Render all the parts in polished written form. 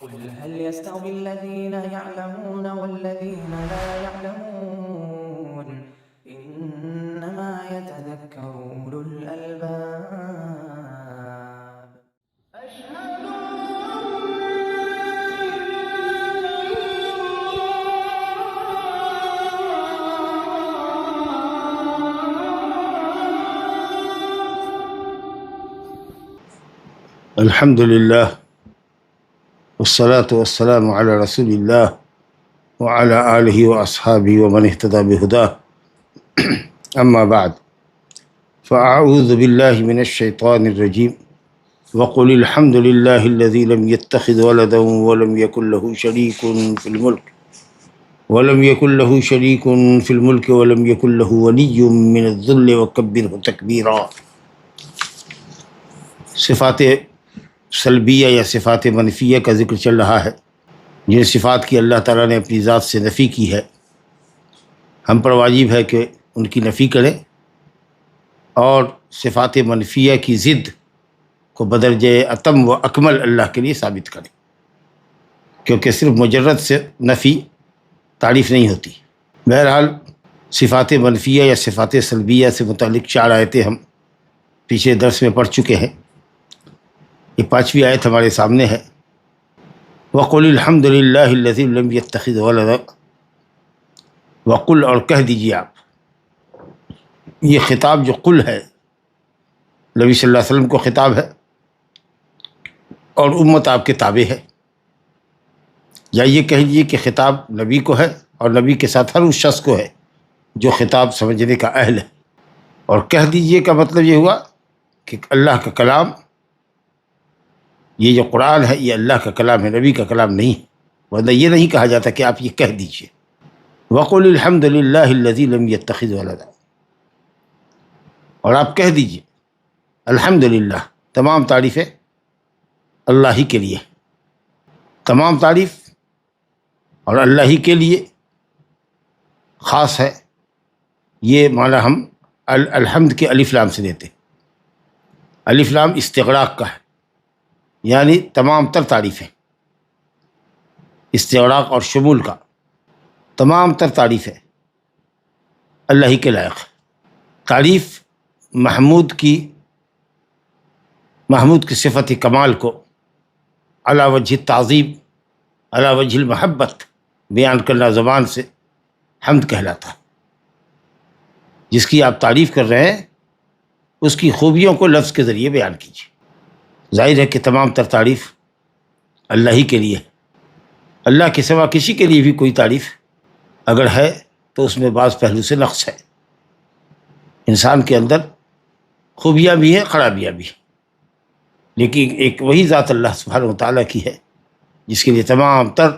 قل هل يستوي الذين يعلمون والذين لا يعلمون إنما يتذكر أولو الألباب أشهد الحمد لله والصلاة والسلام على رسول الله وعلى آله وأصحابه ومن اهتدى بهداه أما بعد فأعوذ بالله من الشيطان الرجيم وقل الحمد لله الذي لم يتخذ ولدا ولم يكن له شريك في الملك ولم يكن له شريك في الملك ولم يكن له ولي من الذل وكبره تكبيرا۔ صفات سلبیہ یا صفات منفیہ کا ذکر چل رہا ہے، جن صفات کی اللہ تعالیٰ نے اپنی ذات سے نفی کی ہے۔ ہم پر واجب ہے کہ ان کی نفی کریں اور صفات منفیہ کی ضد کو بدرجہ اتم و اکمل اللہ کے لیے ثابت کریں، کیونکہ صرف مجرد سے نفی تعریف نہیں ہوتی۔ بہرحال صفات منفیہ یا صفات سلبیہ سے متعلق 4 آیتیں ہم پیچھے درس میں پڑھ چکے ہیں۔ یہ 5ویں آیت ہمارے سامنے ہے۔ وَقُلِ الْحَمْدُ لِلَّهِ الَّذِي لَمْ يَتَّخِذْ وَلَدًا، وقل اور کہہ دیجیے آپ۔ یہ خطاب جو قل ہے نبی صلی اللہ علیہ وسلم کو خطاب ہے اور امت آپ کے تابع ہے، یا یہ کہہ دیجیے کہ خطاب نبی کو ہے اور نبی کے ساتھ ہر اس شخص کو ہے جو خطاب سمجھنے کا اہل ہے۔ اور کہہ دیجیے کا مطلب یہ ہوا کہ اللہ کا کلام، یہ جو قرآن ہے یہ اللہ کا کلام ہے، نبی کا کلام نہیں ہے، ورنہ یہ نہیں کہا جاتا کہ آپ یہ کہہ دیجیے۔ وَقُلِ الْحَمْدُ لِلَّهِ الَّذِي لَمْ يَتَّخِذْ وَلَدًا، اور آپ کہہ دیجیے الحمدللہ، تمام تعریفیں اللہ ہی کے لیے، تمام تعریف اور اللہ ہی کے لیے خاص ہے۔ یہ معنی ہم الحمد کے الف لام سے دیتے۔ الف لام استغراق کا ہے، یعنی تمام تر تعریفیں، استغراق اور شمول کا، تمام تر تعریفیں اللہ ہی کے لائق ہے۔ تعریف محمود کی صفت کمال کو علی وجہ تعظیم، علی وجہ المحبت بیان کرنا زبان سے حمد کہلاتا ہے۔ جس کی آپ تعریف کر رہے ہیں اس کی خوبیوں کو لفظ کے ذریعے بیان کیجیے۔ ظاہر ہے کہ تمام تر تعریف اللہ ہی کے لیے ہے۔ اللہ کے سوا کسی کے لیے بھی کوئی تعریف اگر ہے تو اس میں بعض پہلو سے نقص ہے۔ انسان کے اندر خوبیاں بھی ہیں، خرابیاں بھی ہیں، لیکن ایک وہی ذات اللہ سبحانہ و تعالیٰ کی ہے جس کے لیے تمام تر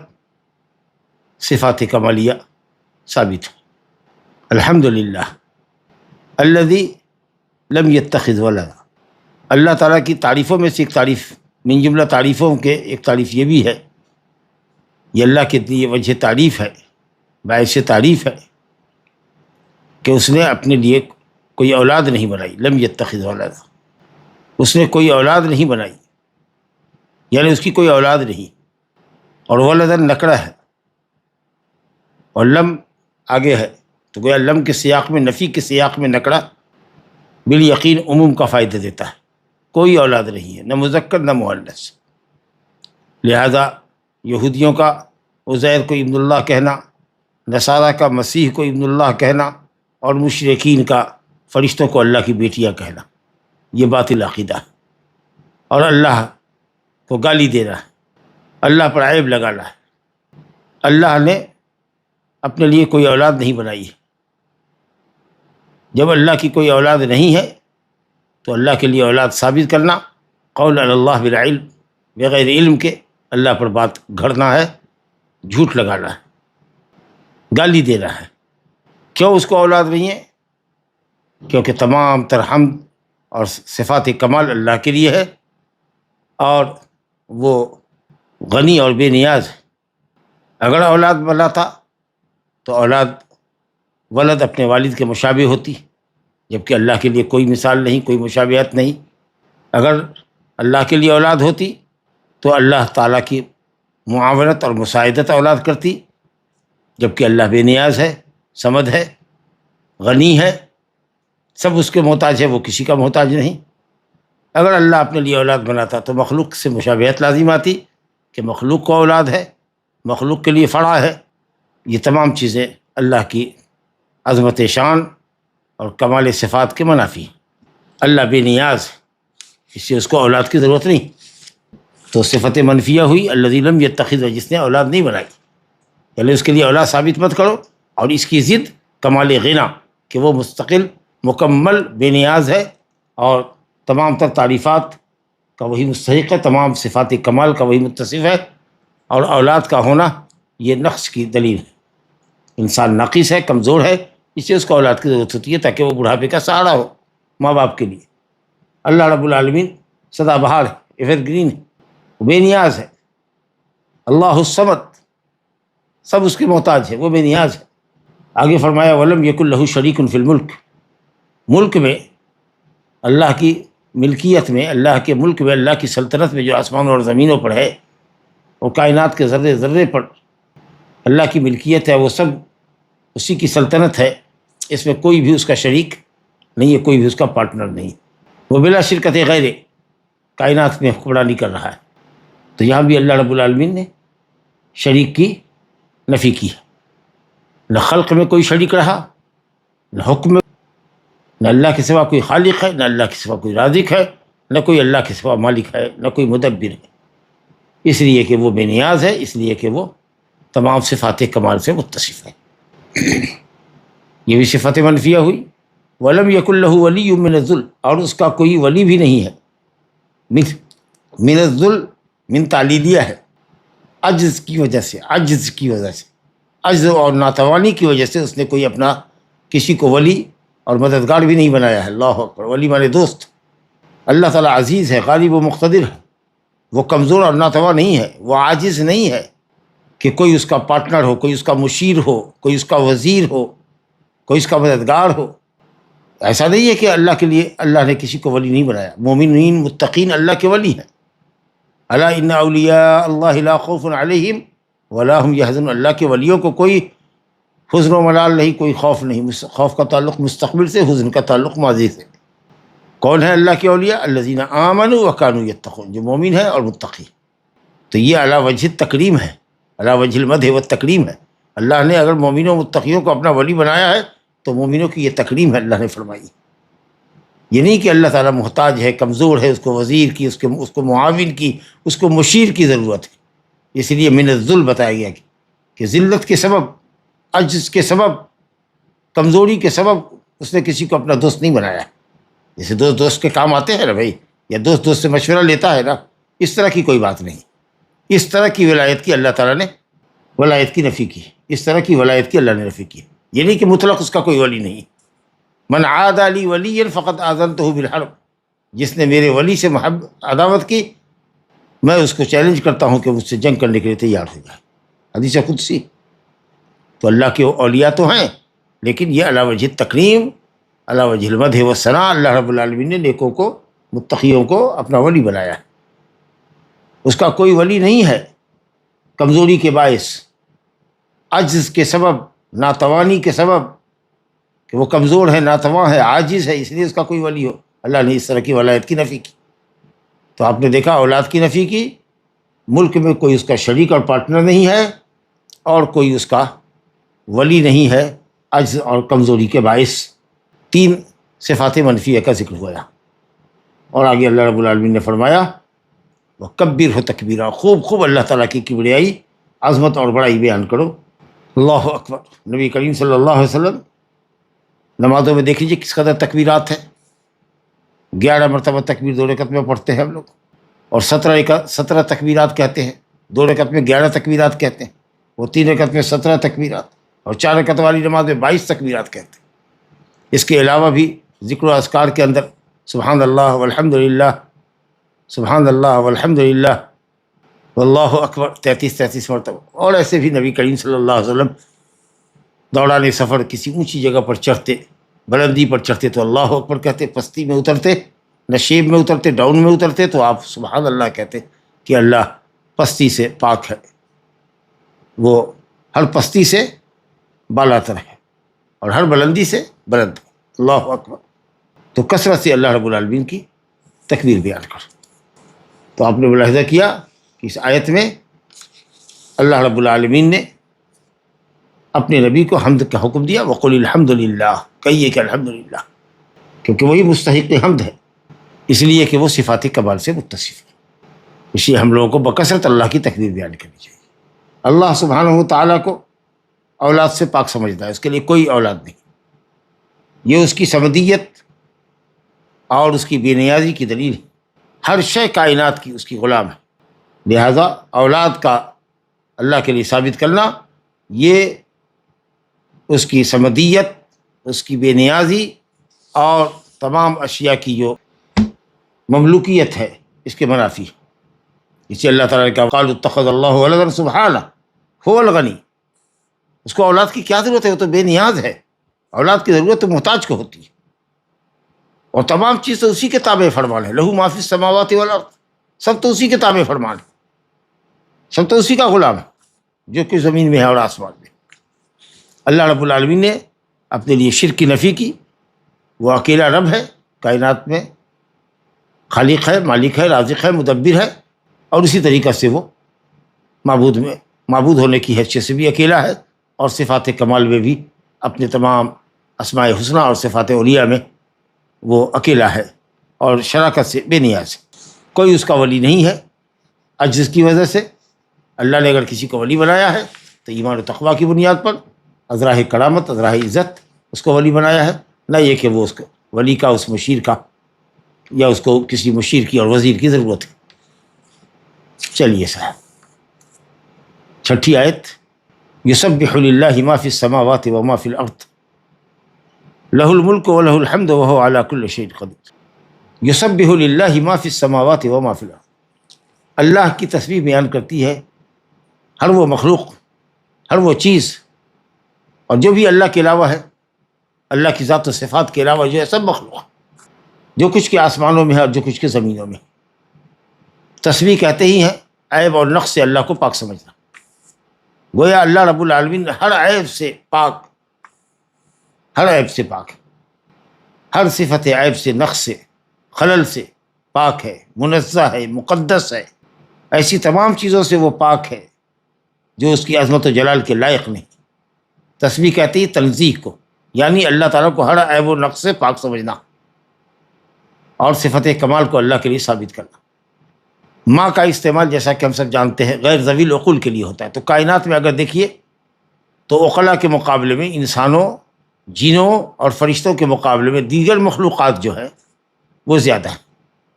صفات کمالیہ ثابت ہیں۔ الحمدللہ الذی لم یتخذ ولدا، اللہ تعالیٰ کی تعریفوں میں سے ایک تعریف، من جملہ تعریفوں کے ایک تعریف یہ بھی ہے، یہ اللہ کے لیے وجہ تعریف ہے، باعث تعریف ہے کہ اس نے اپنے لیے کوئی اولاد نہیں بنائی۔ لم یتخذ ولدا، اس نے کوئی اولاد نہیں بنائی، یعنی اس کی کوئی اولاد نہیں۔ اور ولدن نکرہ ہے اور لم آگے ہے، تو گویا لم کے سیاق میں، نفی کے سیاق میں نکرہ بالیقین عموم کا فائدہ دیتا ہے۔ کوئی اولاد نہیں ہے، نہ مذکر نہ مؤنث۔ لہذا یہودیوں کا عزیر کو ابن اللہ کہنا، نصارہ کا مسیح کو ابن اللہ کہنا، اور مشرکین کا فرشتوں کو اللہ کی بیٹیاں کہنا، یہ باطل عقیدہ ہے اور اللہ کو گالی دینا ہے، اللہ پر عیب لگانا ہے۔ اللہ نے اپنے لیے کوئی اولاد نہیں بنائی ہے۔ جب اللہ کی کوئی اولاد نہیں ہے تو اللہ کے لیے اولاد ثابت کرنا قول علی اللہ بلا علم، بغیر علم کے اللہ پر بات گھڑنا ہے، جھوٹ لگانا ہے، گالی دینا ہے۔ کیوں اس کو اولاد نہیں ہے؟ کیونکہ تمام تر حمد اور صفات کمال اللہ کے لیے ہے اور وہ غنی اور بے نیاز ہے۔ اگر اولاد بنا تھا تو اولاد ولد اپنے والد کے مشابہ ہوتی، جبکہ اللہ کے لیے کوئی مثال نہیں، کوئی مشابہت نہیں۔ اگر اللہ کے لیے اولاد ہوتی تو اللہ تعالیٰ کی معاونت اور مساعدت اولاد کرتی، جبکہ اللہ بے نیاز ہے، صمد ہے، غنی ہے، سب اس کے محتاج ہے، وہ کسی کا محتاج نہیں۔ اگر اللہ اپنے لیے اولاد بناتا تو مخلوق سے مشابہت لازم آتی کہ مخلوق کو اولاد ہے، مخلوق کے لیے فڑا ہے۔ یہ تمام چیزیں اللہ کی عظمت شان اور کمال صفات کے منافی۔ اللہ بے نیاز ہے، اس سے اس کو اولاد کی ضرورت نہیں۔ تو صفت منفیہ ہوئی الذی لم یتخذ، جس نے اولاد نہیں بنائی، پہلے اس کے لیے اولاد ثابت مت کرو، اور اس کی ضد کمال غنا کہ وہ مستقل مکمل بے نیاز ہے اور تمام تر تعریفات کا وہی مستحق ہے، تمام صفات کمال کا وہی متصف ہے، اور اولاد کا ہونا یہ نقص کی دلیل ہے۔ انسان ناقص ہے، کمزور ہے، اس سے اس کو اولاد کی ضرورت ہوتی ہے تاکہ وہ بڑھاپے کا سہارا ہو ماں باپ کے لیے۔ اللہ رب العالمین سدا بہار ہے، ایور گرین ہے، بے نیاز ہے۔ اللہ الصمد، سب اس کے محتاج ہے، وہ بے نیاز ہے۔ آگے فرمایا وَلَمْ يَكُنْ لَهُ شَرِيكٌ فِي الْمُلْكِ، ملک میں اللہ کی ملکیت میں، اللہ کے ملک میں، اللہ کی سلطنت میں جو آسمانوں اور زمینوں پر ہے، وہ کائنات کے ذرے ذرے پر اللہ کی ملکیت ہے، وہ سب اسی کی سلطنت ہے، اس میں کوئی بھی اس کا شریک نہیں ہے، کوئی بھی اس کا پارٹنر نہیں۔ وہ بلا شرکت غیر کائنات میں حکمرانی کر رہا ہے۔ تو یہاں بھی اللہ رب العالمین نے شریک کی نفی کی ہے، نہ خلق میں کوئی شریک رہا، نہ حکم میں، نہ اللہ کے سوا کوئی خالق ہے، نہ اللہ کے سوا کوئی رازق ہے، نہ کوئی اللہ کے سوا مالک ہے، نہ کوئی مدبر ہے، اس لیے کہ وہ بے نیاز ہے، اس لیے کہ وہ تمام صفات کمال سے متصف ہے۔ یہ بھی صفت منفیہ ہوئی۔ وَلَمْ يَكُنْ لَهُ وَلِيٌّ مِّنَ الذُّلِّ، اور اس کا کوئی ولی بھی نہیں ہے۔ من الذل من تعلیلیہ ہے، عجز کی وجہ سے، عجز کی وجہ سے، عجز اور ناتوانی کی وجہ سے اس نے کوئی اپنا کسی کو ولی اور مددگار بھی نہیں بنایا ہے۔ اللہ اکبر، ولی مانے دوست۔ اللہ تعالیٰ عزیز ہے، غالب و مقتدر ہے، وہ کمزور اور ناتوا نہیں ہے، وہ عاجز نہیں ہے کہ کوئی اس کا پارٹنر ہو، کوئی اس کا مشیر ہو، کوئی اس کا وزیر ہو، کوئی اس کا مددگار ہو۔ ایسا نہیں ہے کہ اللہ کے لیے اللہ نے کسی کو ولی نہیں بنایا۔ مومنین متقین اللہ کے ولی ہیں۔ الا ان اولیاء اللہ لا خوف علیہم ولا هم يحزنون، اللہ کے ولیوں کو کوئی حزن و ملال نہیں، کوئی خوف نہیں۔ خوف کا تعلق مستقبل سے، حزن کا تعلق ماضی سے۔ کون ہے اللہ کے اولیاء؟ الذین آمنوا وکانوا یتقون، جو مومن ہے اور متقی۔ تو یہ علی وجہ تکریم ہے، علی وجہ المدح والتکریم ہے۔ اللہ نے اگر مومنوں متقیوں کو اپنا ولی بنایا ہے تو مومنوں کی یہ تکریم ہے، اللہ نے فرمائی۔ یہ نہیں کہ اللہ تعالیٰ محتاج ہے، کمزور ہے، اس کو وزیر کی، اس کو معاون کی، اس کو مشیر کی ضرورت ہے۔ اس لیے من الذل بتایا گیا کہ ذلت کے سبب، عجز کے سبب، کمزوری کے سبب اس نے کسی کو اپنا دوست نہیں بنایا۔ جیسے دوست کے کام آتے ہیں نا بھائی، یا دوست سے مشورہ لیتا ہے نا، اس طرح کی کوئی بات نہیں۔ اس طرح کی ولایت کی اللہ تعالیٰ نے ولایت کی نفی کی، اس طرح کی ولایت کی اللہ نے نفی کی۔ یہ نہیں کہ مطلق اس کا کوئی ولی نہیں۔ من عاد لی ولی فقط آذنتہ بالحرب، جس نے میرے ولی سے عداوت کی، میں اس کو چیلنج کرتا ہوں کہ مجھ سے جنگ کرنے کے لیے تیار ہو جائے۔ حدیث قدسی۔ تو اللہ کے اولیاء تو ہیں، لیکن یہ علی وجہ تکریم، علی وجہ المدح والثناء، اللہ رب العالمین نے نیکوں کو، متقیوں کو اپنا ولی بنایا ہے۔ اس کا کوئی ولی نہیں ہے کمزوری کے باعث، عجز کے سبب، ناتوانی کے سبب، کہ وہ کمزور ہے، ناتواں ہے، عاجز ہے، اس لیے اس کا کوئی ولی ہو۔ اللہ نے اس طرح کی ولایت کی نفی کی۔ تو آپ نے دیکھا اولاد کی نفی کی، ملک میں کوئی اس کا شریک اور پارٹنر نہیں ہے، اور کوئی اس کا ولی نہیں ہے، عجز اور کمزوری کے باعث۔ تین صفات منفیہ کا ذکر ہوا۔ اور آگے اللہ رب العالمین نے فرمایا وَكَبِّرْهُ تَكْبِيرًا، خوب اللہ تعالیٰ کی کبریائی، عظمت اور بڑائی بیان کرو۔ اللہ اکبر۔ نبی کریم صلی اللہ علیہ وسلم نمازوں میں دیکھ لیجیے کس قدر تکبیرات ہیں۔ 11 مرتبہ تکبیر 2 رکعت میں پڑھتے ہیں ہم لوگ، اور 17 تکبیرات کہتے ہیں، 2 رکعت میں 11 تکبیرات کہتے ہیں، وہ 3 رکعت میں 17 تکبیرات، اور 4 رکعت والی نماز میں 22 تکبیرات کہتے ہیں۔ اس کے علاوہ بھی ذکر و اذکار کے اندر سبحان اللہ والحمد للہ، سبحان اللہ والحمد للہ واللہ اکبر 33 مرتبہ۔ اور ایسے بھی نبی کریم صلی اللہ علیہ وسلم دوران سفر کسی اونچی جگہ پر چڑھتے، بلندی پر چڑھتے تو اللہ اکبر کہتے، پستی میں اترتے، نشیب میں اترتے، ڈاؤن میں اترتے تو آپ سبحان اللہ کہتے کہ اللہ پستی سے پاک ہے، وہ ہر پستی سے بالاتر ہے اور ہر بلندی سے بلند ہے۔ اللہ اکبر۔ تو کثرت سے اللہ رب العالمین کی تکبیر بیان کر۔ تو آپ نے ملاحظہ کیا کہ اس آیت میں اللہ رب العالمین نے اپنے نبی کو حمد کا حکم دیا، وقل الحمد للہ، کہیے کہ الحمد للہ، کیونکہ وہی مستحق حمد ہے، اس لیے کہ وہ صفات کمال سے متصف ہے۔ اس لیے ہم لوگوں کو بکثرت اللہ کی تکبیر بیان کرنی چاہیے۔ اللہ سبحانہ و تعالیٰ کو اولاد سے پاک سمجھتا ہے، اس کے لیے کوئی اولاد نہیں، یہ اس کی صمدیت اور اس کی بے نیازی کی دلیل ہے۔ ہر شے کائنات کی اس کی غلام ہے، لہذا اولاد کا اللہ کے لیے ثابت کرنا یہ اس کی صمدیت، اس کی بے نیازی اور تمام اشیاء کی جو مملوکیت ہے اس کے منافی ہے۔ اسے اللہ تعالیٰ نے کہا قالوا اتخذ اللہ ولدا سبحانہ هو الغنی، اس کو اولاد کی کیا ضرورت ہے، وہ تو بے نیاز ہے، اولاد کی ضرورت تو محتاج کو ہوتی ہے، اور تمام چیز تو اسی کے تابع فرمان ہے، لہو ما فی السماوات والارض، سب تو اسی کے تابع فرمان ہے، سب تو اسی کا غلام ہے جو کہ زمین میں ہے اور آسمان میں۔ اللہ رب العالمین نے اپنے لیے شرک کی نفی کی، وہ اکیلا رب ہے، کائنات میں خالق ہے، مالک ہے، رازق ہے، مدبر ہے، اور اسی طریقہ سے وہ معبود ہونے کی حیثیت سے بھی اکیلا ہے، اور صفات کمال میں بھی اپنے تمام اسماء حسنہ اور صفات علیٰ میں وہ اکیلا ہے اور شراکت سے بے نیاز ہے، کوئی اس کا ولی نہیں ہے۔ عجز کی وجہ سے اللہ نے اگر کسی کو ولی بنایا ہے تو ایمان و تقویٰ کی بنیاد پر ازراہ کرامت، ازراہ عزت اس کو ولی بنایا ہے، نہ یہ کہ وہ اس کو ولی کا، اس مشیر کا، یا اس کو کسی مشیر کی اور وزیر کی ضرورت ہے۔ چلیے صاحب، چھٹی آیت، یسبح للہ ما فی السماوات وما فی الارض لہ الملک ولہ الحمد وہو علی کل شیء قدیر۔ یسبح للہ ما فی السماوات وما فی الارض، اللہ کی تسبیح بیان کرتی ہے ہر وہ مخلوق، ہر وہ چیز، اور جو بھی اللہ کے علاوہ ہے، اللہ کی ذات و صفات کے علاوہ جو ہے سب مخلوق، جو کچھ کے آسمانوں میں ہے اور جو کچھ کے زمینوں میں۔ تسبیح کہتے ہی ہیں عیب اور نقص سے اللہ کو پاک سمجھنا، گویا اللہ رب العالمین ہر عیب سے پاک، ہر عیب سے پاک ہے، ہر صفت عیب سے، نقص سے، خلل سے پاک ہے، منزہ ہے، مقدس ہے، ایسی تمام چیزوں سے وہ پاک ہے جو اس کی عظمت و جلال کے لائق نہیں۔ تسبیح کہتے ہی تنزیہ کو، یعنی اللہ تعالیٰ کو ہر عیب و نقص سے پاک سمجھنا اور صفت کمال کو اللہ کے لیے ثابت کرنا۔ ماں کا استعمال جیسا کہ ہم سب جانتے ہیں غیر ذوی العقول کے لیے ہوتا ہے، تو کائنات میں اگر دیکھیے تو عقلاء کے مقابلے میں، انسانوں، جنوں اور فرشتوں کے مقابلے میں دیگر مخلوقات جو ہے وہ زیادہ ہیں،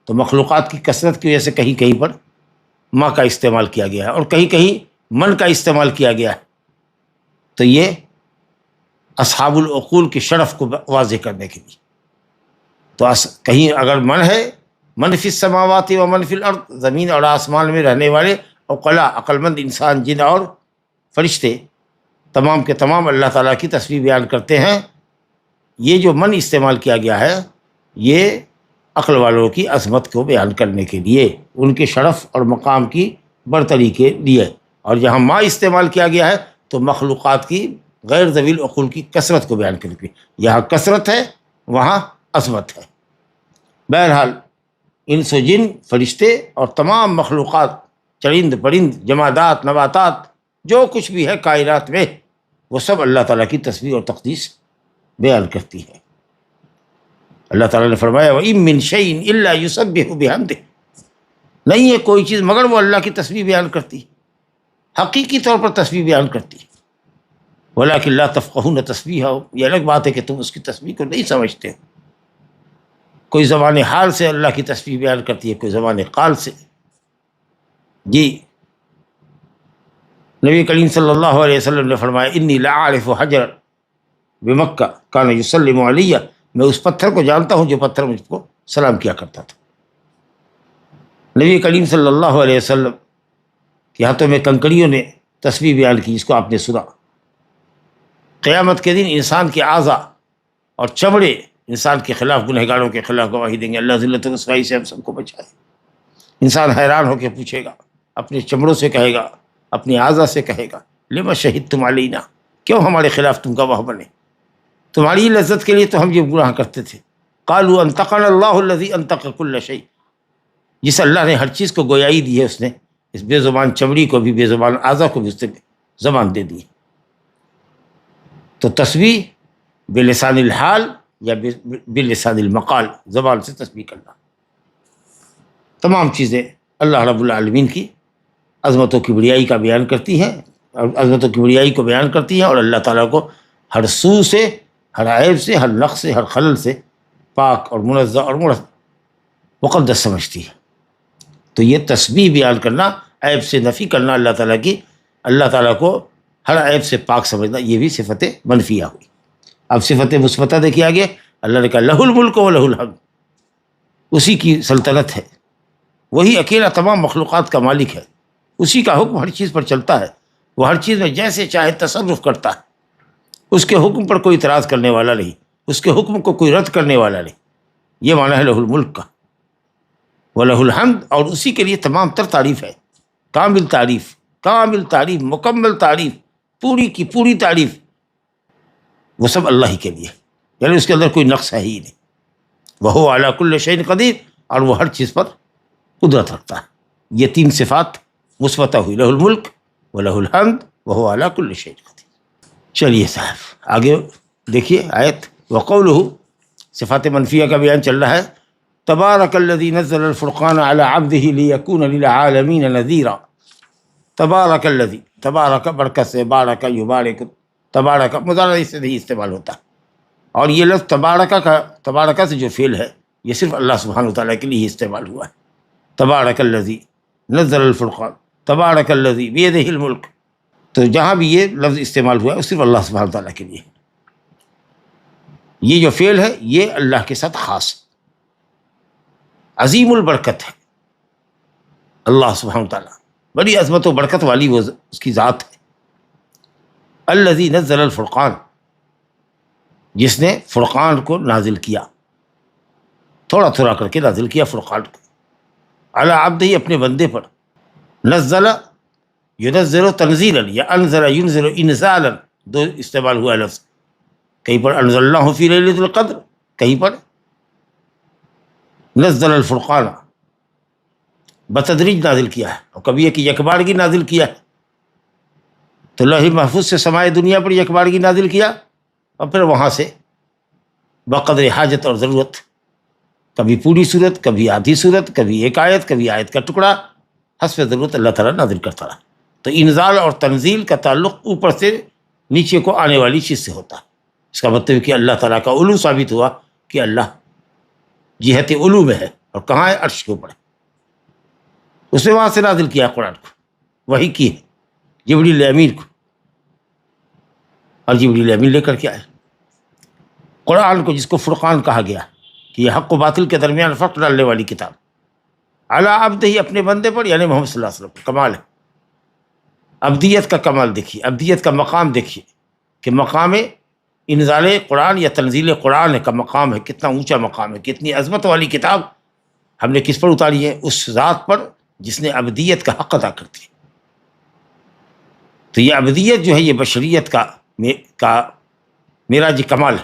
تو مخلوقات کی کثرت کی وجہ سے کہیں کہیں پر ماں کا استعمال کیا گیا ہے اور کہیں کہیں من کا استعمال کیا گیا ہے، تو یہ اصحاب العقول کے شرف کو واضح کرنے کے لیے۔ تو کہیں اگر من ہے، من فی السماوات و من فی الارض، زمین اور آسمان میں رہنے والے عقلاء، عقل مند انسان، جن اور فرشتے، تمام کے تمام اللہ تعالیٰ کی تسبیح بیان کرتے ہیں۔ یہ جو من استعمال کیا گیا ہے یہ عقل والوں کی عظمت کو بیان کرنے کے لیے، ان کے شرف اور مقام کی برتری کے لیے، اور جہاں ما استعمال کیا گیا ہے تو مخلوقات کی غیر ذوی العقول کی کثرت کو بیان کرنے کے لیے۔ یہاں کثرت ہے، وہاں عظمت ہے۔ بہرحال انس و جن، فرشتے اور تمام مخلوقات، چرند پرند، جمادات، نباتات، جو کچھ بھی ہے کائنات میں، وہ سب اللہ تعالیٰ کی تسبیح اور تقدیس بیان کرتی ہے۔ اللہ تعالیٰ نے فرمایا وَإِن مِّن شَيْءٍ إِلَّا يُسَبِّحُ بِحَمْدِهِ، نہیں ہے کوئی چیز مگر وہ اللہ کی تسبیح بیان کرتی، حقیقی طور پر تسبیح بیان کرتی، وَلَٰكِن لَا تَفْقَهُونَ تَسْبِيحَهُمْ، یہ الگ بات ہے کہ تم اس کی تسبیح کو نہیں سمجھتے ہو۔ کوئی زبان حال سے اللہ کی تسبیح بیان کرتی ہے، کوئی زبان قال سے۔ جی نبی کریم صلی اللہ علیہ وسلم نے فرمایا انی لأعرف حجرا بمکہ کان یسلم علی، میں اس پتھر کو جانتا ہوں جو پتھر مجھ کو سلام کیا کرتا تھا۔ نبی کریم صلی اللہ علیہ وسلم کے ہاتھوں میں کنکریوں نے تسبیح بیان کی، جس کو آپ نے سنا۔ قیامت کے دن انسان کے اعضاء اور چمڑے انسان کے خلاف، گنہگاروں کے خلاف گواہی دیں گے، اللہ ذلت و رسوائی سے ہم سب کو بچائے۔ انسان حیران ہو کے پوچھے گا، اپنے چمڑوں سے کہے گا، اپنی اعضاء سے کہے گا لما شہدتم علینا، کیوں ہمارے خلاف تم گواہ بنے؟ تمہاری لذت کے لیے تو ہم یہ گناہ کرتے تھے۔ قالوا انطقنا اللہ الذی انطق کل شیء، جس اللہ نے ہر چیز کو گویائی دی ہے، اس نے اس بے زبان چمڑی کو بھی، بے زبان اعضا کو بھی اس نے زبان دے دی۔ تو تسبیح بلسان الحال یا بلسان المقال، زبان سے تسبیح کرنا، تمام چیزیں اللہ رب العالمین کی عظمتوں کی بڑیائی کا بیان کرتی ہیں، اور عظمتوں کی بڑیائی کو بیان کرتی ہیں، اور اللہ تعالیٰ کو ہر سو سے، ہر عیب سے، ہر نقص سے، ہر خلل سے پاک اور منزہ اور مقدس سمجھتی ہے۔ تو یہ تسبیح بیان کرنا، عیب سے نفی کرنا اللہ تعالیٰ کی، اللہ تعالیٰ کو ہر عیب سے پاک سمجھنا، یہ بھی صفت منفیہ ہوئی۔ اب صفت مثبتہ دیکھیے آگے، اللہ نے کہا لہ الملک و لہ الحمد، اسی کی سلطنت ہے، وہی اکیلا تمام مخلوقات کا مالک ہے، اسی کا حکم ہر چیز پر چلتا ہے، وہ ہر چیز میں جیسے چاہے تصرف کرتا ہے، اس کے حکم پر کوئی اعتراض کرنے والا نہیں، اس کے حکم کو کوئی رد کرنے والا نہیں۔ یہ معنی ہے لہ الملک کا، وَلَهُ الْحَمْدُ، اور اسی کے لیے تمام تر تعریف ہے، کامل تعریف، کامل تعریف، مکمل تعریف، پوری کی پوری تعریف، وہ سب اللہ ہی کے لیے، یعنی اس کے اندر کوئی نقص ہے ہی نہیں۔ وَهُوَ عَلَىٰ كُلِّ شَيْءٍ قَدِيرٌ، اور وہ ہر چیز پر قدرت رکھتا ہے۔ یہ تین صفات مثبتہ ہوئی، لہ الملک وَلَهُ الْحَمْدُ وَهُوَ عَلَىٰ كُلِّ شَيْءٍ قَدِيرٌ۔ چلیے صاحب آگے دیکھیے آیت، وَقَوْلُهُ، صفات منفیہ کا بیان چل رہا ہے۔ تبارک الذی نزل الفرقان علی عبدہ لیکون للعالمین نذیرا۔ تبارک الذی، تبارک برکت سے، بارک یبارک، تبارک مضارع سے نہیں استعمال ہوتا، اور یہ لفظ تبارک سے جو فعل ہے یہ صرف اللہ سبحانہ وتعالیٰ کے لیے ہی استعمال ہوا ہے۔ تبارک الذی نزل الفرقان، تبارک الذی بیدہ الملک، تو جہاں بھی یہ لفظ استعمال ہوا ہے وہ صرف اللہ سبحانہ وتعالیٰ کے لیے۔ یہ جو فعل ہے یہ اللہ کے ساتھ خاص عظیم البرکت ہے، اللہ سبحانہ وتعالیٰ بڑی عظمت و برکت والی وہ اس کی ذات ہے۔ الذی نزل الفرقان، جس نے فرقان کو نازل کیا، تھوڑا تھوڑا کر کے نازل کیا فرقان کو، علی عبدہ، اپنے بندے پر، نزل ینزل تنزیلا یا انزل ینزل انزالا، دو استعمال ہوا لفظ، کہیں پر انزلناہ فی لیلۃ القدر، کہیں پر نزل الفرقان، بتدریج نازل کیا ہے، اور کبھی ایک یکبارگی نازل کیا ہے، تو لوح محفوظ سے سمائے دنیا پر یکبارگی نازل کیا، اور پھر وہاں سے بقدر حاجت اور ضرورت، کبھی پوری صورت، کبھی آدھی صورت، کبھی ایک آیت، کبھی آیت کا ٹکڑا، حسب ضرورت اللہ تعالیٰ نازل کرتا رہا۔ تو انزال اور تنزیل کا تعلق اوپر سے نیچے کو آنے والی چیز سے ہوتا ہے۔ اس کا مطلب کہ اللہ تعالیٰ کا علو ثابت ہوا کہ اللہ جہت علو میں ہے، اور کہاں ہے؟ عرش کے اوپر ہے، اس نے وہاں سے نازل کیا قرآن کو، وہی کی ہے جبریل امین کو، اور جبریل امین لے کر کے آئے قرآن کو، جس کو فرقان کہا گیا کہ یہ حق و باطل کے درمیان فرق ڈالنے والی کتاب، علی عبدہ، اپنے بندے پر، یعنی محمد صلی اللہ علیہ وسلم۔ کمال ہے، عبدیت کا کمال دیکھیے، عبدیت کا مقام دیکھیے کہ مقام انزال قرآن یا تنزیل قرآن کا مقام ہے، کتنا اونچا مقام ہے، کتنی عظمت والی کتاب ہم نے کس پر اتاری ہے؟ اس ذات پر جس نے عبدیت کا حق ادا کر دیا۔ تو یہ عبدیت جو ہے یہ بشریت کا معراج کمال ہے۔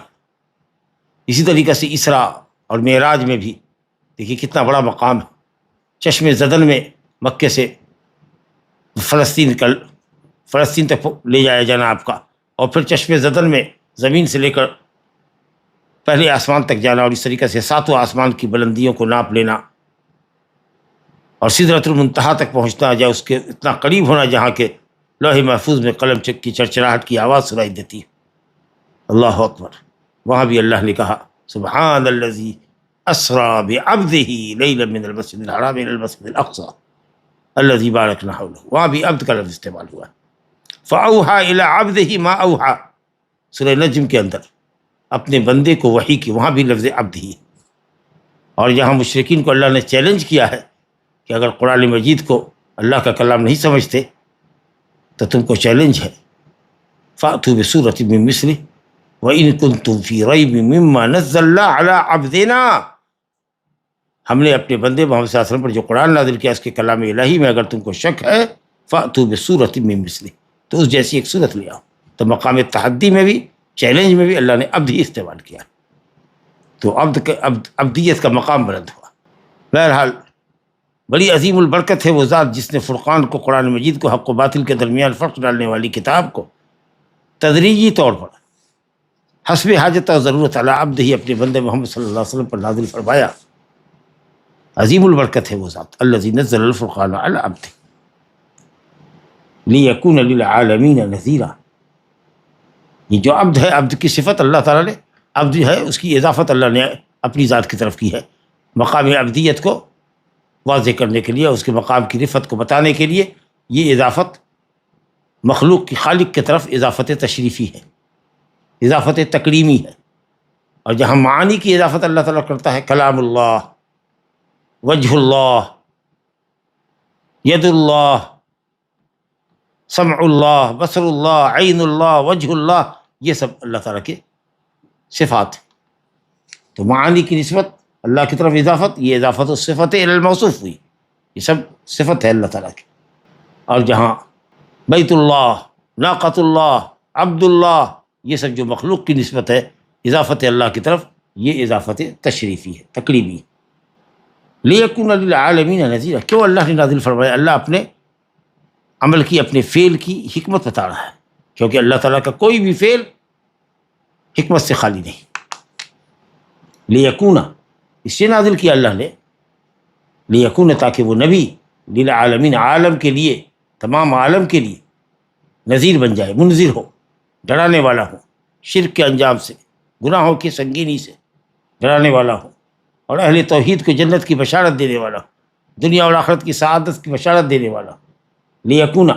اسی طریقے سے اسراء اور معراج میں بھی دیکھیے کتنا بڑا مقام ہے، چشم زدن میں مکے سے فلسطین تک لے جایا جانا آپ کا، اور پھر چشم زدن میں زمین سے لے کر پہلے آسمان تک جانا، اور اس طریقے سے ساتوں آسمان کی بلندیوں کو ناپ لینا، اور سدرۃ المنتہا تک پہنچنا، یا اس کے اتنا قریب ہونا جہاں کے لوح محفوظ میں قلم کی چرچراہٹ کی آواز سنائی دیتی ہے۔ اللہ اکبر، وہاں بھی اللہ نے کہا سبحان الذی اسری بعبدہ لیلا من المسجد الحرام الى المسجد الاقصى الذی بارکنا حولہ، وہاں بھی عبد کا لفظ استعمال ہوا ہے۔ فاوحی الی عبدہ ما اوحی، سورہ نجم کے اندر اپنے بندے کو وحی کی، وہاں بھی لفظ عبد ہی ہے۔ اور یہاں مشرکین کو اللہ نے چیلنج کیا ہے کہ اگر قرآن مجید کو اللہ کا کلام نہیں سمجھتے تو تم کو چیلنج ہے، فأتوا بسورۃ من مثلہ وإن کنتم فی ریب مما نزلنا علی عبدنا، ہم نے اپنے بندے محمد صلی اللہ علیہ وسلم پر جو قرآن نازل کیا اس کے کلام الہی میں اگر تم کو شک ہے، فأتوا بسورۃ من مثلہ، تو اس جیسی ایک صورت لے آؤ. تو مقام تحدی میں بھی، چیلنج میں بھی اللہ نے عبد ہی استعمال کیا، تو عبدیت کا مقام بلند ہوا. بہرحال بڑی عظیم البرکت ہے وہ ذات جس نے فرقان کو، قرآن مجید کو، حق و باطل کے درمیان فرق ڈالنے والی کتاب کو تدریجی طور پر حسب حاجت اور ضرورت علی عبد ہی اپنے بندے محمد صلی اللہ علیہ وسلم پر نازل فرمایا. عظیم البرکت ہے وہ ذات الذی نزل الفرقان علی عبدہ لیکون للعالمین نذیرا. یہ جو عبد ہے، عبد کی صفت اللہ تعالیٰ نے، عبد ہے اس کی اضافت اللہ نے اپنی ذات کی طرف کی ہے، مقام عبدیت کو واضح کرنے کے لیے، اس کے مقام کی رفت کو بتانے کے لیے. یہ اضافت مخلوق کی خالق کی طرف اضافت تشریفی ہے، اضافت تکریمی ہے. اور جہاں معانی کی اضافت اللہ تعالیٰ کرتا ہے، کلام اللہ، وجہ اللہ، ید اللہ، سمع اللہ، بصر اللہ، عین اللہ، وجہ اللہ، یہ سب اللہ تعالیٰ کے صفات ہیں. تو معانی کی نسبت اللہ کی طرف اضافت، یہ اضافت الصفت الی الموصوف ہوئی، یہ سب صفت ہے اللہ تعالیٰ کی. اور جہاں بیت اللہ، ناقۃ اللہ، عبد اللہ، یہ سب جو مخلوق کی نسبت ہے اضافت اللہ کی طرف، یہ اضافت تشریفی ہے، تقریبی. لیکون للعالمین نذیرا، کیوں اللہ نے نازل فرمایا؟ اللہ اپنے عمل کی، اپنے فعل کی حکمت بتا رہا ہے، کیونکہ اللہ تعالیٰ کا کوئی بھی فعل حکمت سے خالی نہیں. لیکون، اس سے نازل کیا اللہ نے، لیکون، تاکہ وہ نبی للعالمین، عالم کے لیے، تمام عالم کے لیے نذیر بن جائے، منذر ہو، ڈرانے والا ہو، شرک کے انجام سے، گناہوں کی سنگینی سے ڈرانے والا ہو، اور اہل توحید کو جنت کی بشارت دینے والا ہو، دنیا اور آخرت کی سعادت کی بشارت دینے والا ہو. لیکون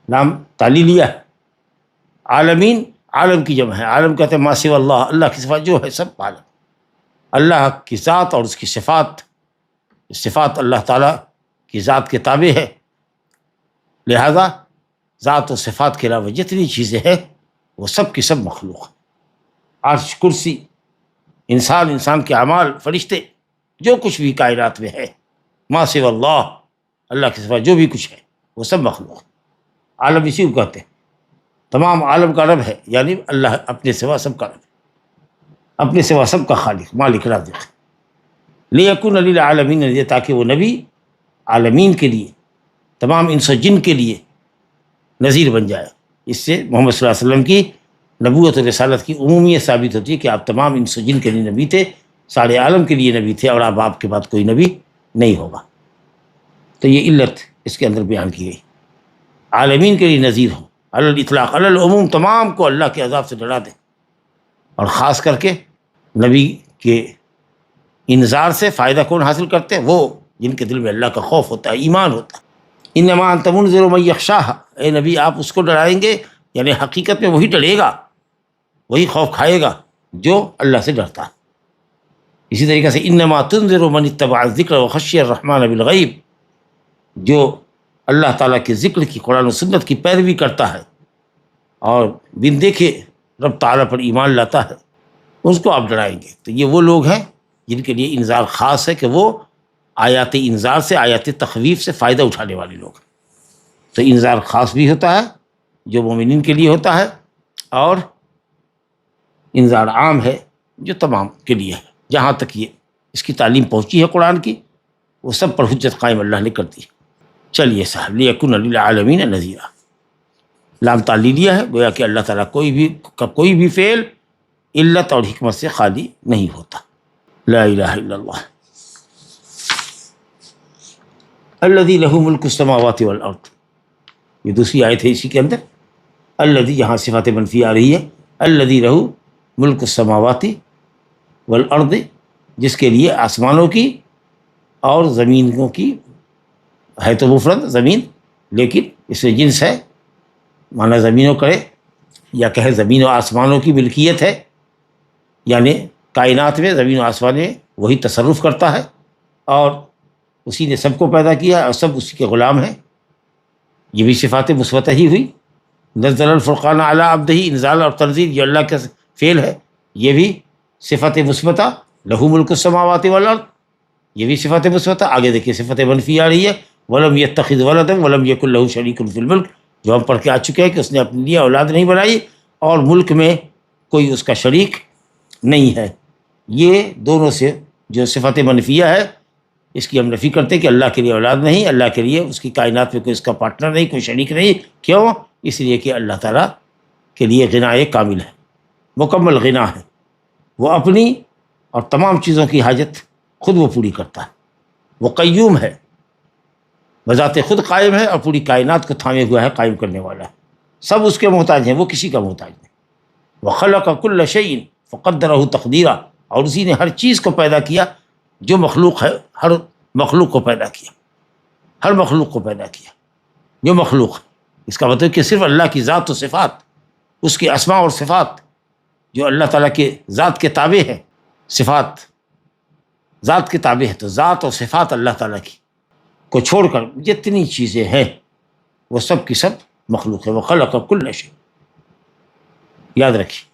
نام تعلیلیہ ہے. عالمین، عالم کی جمع ہے، عالم کہتے ہیں ما سوی اللہ، اللہ کی صفات جو ہے سب عالم. اللہ کی ذات اور اس کی صفات، صفات اللہ تعالیٰ کی ذات کے تابع ہے، لہذا ذات و صفات کے علاوہ جتنی چیزیں ہیں وہ سب کی سب مخلوق. عرش، کرسی، انسان، انسان کے اعمال، فرشتے، جو کچھ بھی کائنات میں ہے، ما سوی اللہ، اللہ کی صفات جو بھی کچھ ہے وہ سب مخلوق. عالم اسی کو کہتے ہیں، تمام عالم کا رب ہے، یعنی اللہ اپنے سوا سب کا رب ہے، اپنے سوا سب کا خالق، مالک، رازق. لیکون للعالمین، یہ تاکہ وہ نبی عالمین کے لیے، تمام انس و جن کے لیے نذیر بن جائے. اس سے محمد صلی اللہ علیہ وسلم کی نبوت و رسالت کی عمومیت ثابت ہوتی ہے کہ آپ تمام انس و جن کے لیے نبی تھے، سارے عالم کے لیے نبی تھے، اور اب آپ کے بعد کوئی نبی نہیں ہوگا. تو یہ علت اس کے اندر بیان کی گئی. عالمین کے لیے نذیر ہو، علی الاطلاق، علی العموم، تمام کو اللہ کے عذاب سے ڈرا دیں، اور خاص کر کے نبی کے انذار سے فائدہ کون حاصل کرتے ہیں؟ وہ جن کے دل میں اللہ کا خوف ہوتا ہے، ایمان ہوتا ہے. انما انت منذر من یخشاہ، اے نبی آپ اس کو ڈرائیں گے، یعنی حقیقت میں وہی ڈرے گا، وہی خوف کھائے گا جو اللہ سے ڈرتا ہے. اسی طریقے سے انما تنذر من اتبع الذکر وخشی الرحمن بالغیب، جو اللہ تعالیٰ کے ذکر کی، قرآن و سنت کی پیروی کرتا ہے اور بن دیکھے رب تعالیٰ پر ایمان لاتا ہے، اس کو آپ ڈرائیں گے. تو یہ وہ لوگ ہیں جن کے لیے انذار خاص ہے، کہ وہ آیات انذار سے، آیات تخویف سے فائدہ اٹھانے والے لوگ. تو انذار خاص بھی ہوتا ہے جو مومنین کے لیے ہوتا ہے، اور انذار عام ہے جو تمام کے لیے ہے. جہاں تک یہ اس کی تعلیم پہنچی ہے قرآن کی، وہ سب پر حجت قائم اللہ نے کر دی. چلیے صاحب، لیکن للعالمین نذیرا، لام تعلیلیہ ہے، گویا کہ اللہ تعالیٰ کوئی بھی فعل علت اور حکمت سے خالی نہیں ہوتا. لا الہ الا اللہ. الذی لہ ملک السماوات والارض، یہ دوسری آیت ہے اسی کے اندر. الذی، یہاں صفات منفی آ رہی ہے، الذی لہ ملک السماوات والارض، جس کے لیے آسمانوں کی اور زمینوں کی، ہے تو مفرد زمین، لیکن اس میں جنس ہے، معنی زمینوں کرے یا کہے زمین و آسمانوں کی ملکیت ہے، یعنی کائنات میں زمین و آسمان میں وہی تصرف کرتا ہے، اور اسی نے سب کو پیدا کیا اور سب اسی کے غلام ہیں. یہ بھی صفات مثبتہ ہی ہوئی. نزل الفرقان علی عبدہ، انزال اور تنزیل یہ اللہ کا فعل ہے، یہ بھی صفت مثبتہ. لہ ملک السماوات والارض، یہ بھی صفت مثبتہ. آگے دیکھیے صفت منفی آ رہی ہے، ولم یتخذ ولدا ولم یکن لہ شریک فی الملک، جو ہم پڑھ کے آ چکے ہیں کہ اس نے اپنے لیے اولاد نہیں بنائی اور ملک میں کوئی اس کا شریک نہیں ہے۔ یہ دونوں سے جو صفت منفیہ ہے اس کی ہم نفی کرتے کہ اللہ کے لیے اولاد نہیں، اللہ کے لیے اس کی کائنات میں کوئی اس کا پارٹنر نہیں، کوئی شریک نہیں۔ کیوں؟ اس لیے کہ اللہ تعالیٰ کے لیے غنا کامل ہے، مکمل غنا ہے، وہ اپنی اور تمام چیزوں کی حاجت خود وہ پوری کرتا ہے، وہ قیوم ہے، بذات خود قائم ہے اور پوری کائنات کو تھامے ہوا ہے، قائم کرنے والا ہے، سب اس کے محتاج ہیں، وہ کسی کا محتاج نہیں۔ وخلق کل شیء فقدرہ تقدیرا، اور اسی نے ہر چیز کو پیدا کیا جو مخلوق ہے، ہر مخلوق کو پیدا کیا، ہر مخلوق کو پیدا کیا جو مخلوق ہے۔ اس کا مطلب کہ صرف اللہ کی ذات و صفات، اس کی اسماء اور صفات جو اللہ تعالیٰ کے ذات کے تابع ہے، صفات ذات کے تابع ہے، تو ذات اور صفات اللہ تعالیٰ کی کو چھوڑ کر جتنی چیزیں ہیں وہ سب کی سب مخلوق ہے۔ وخلق کل شیء، یاد رکھیے،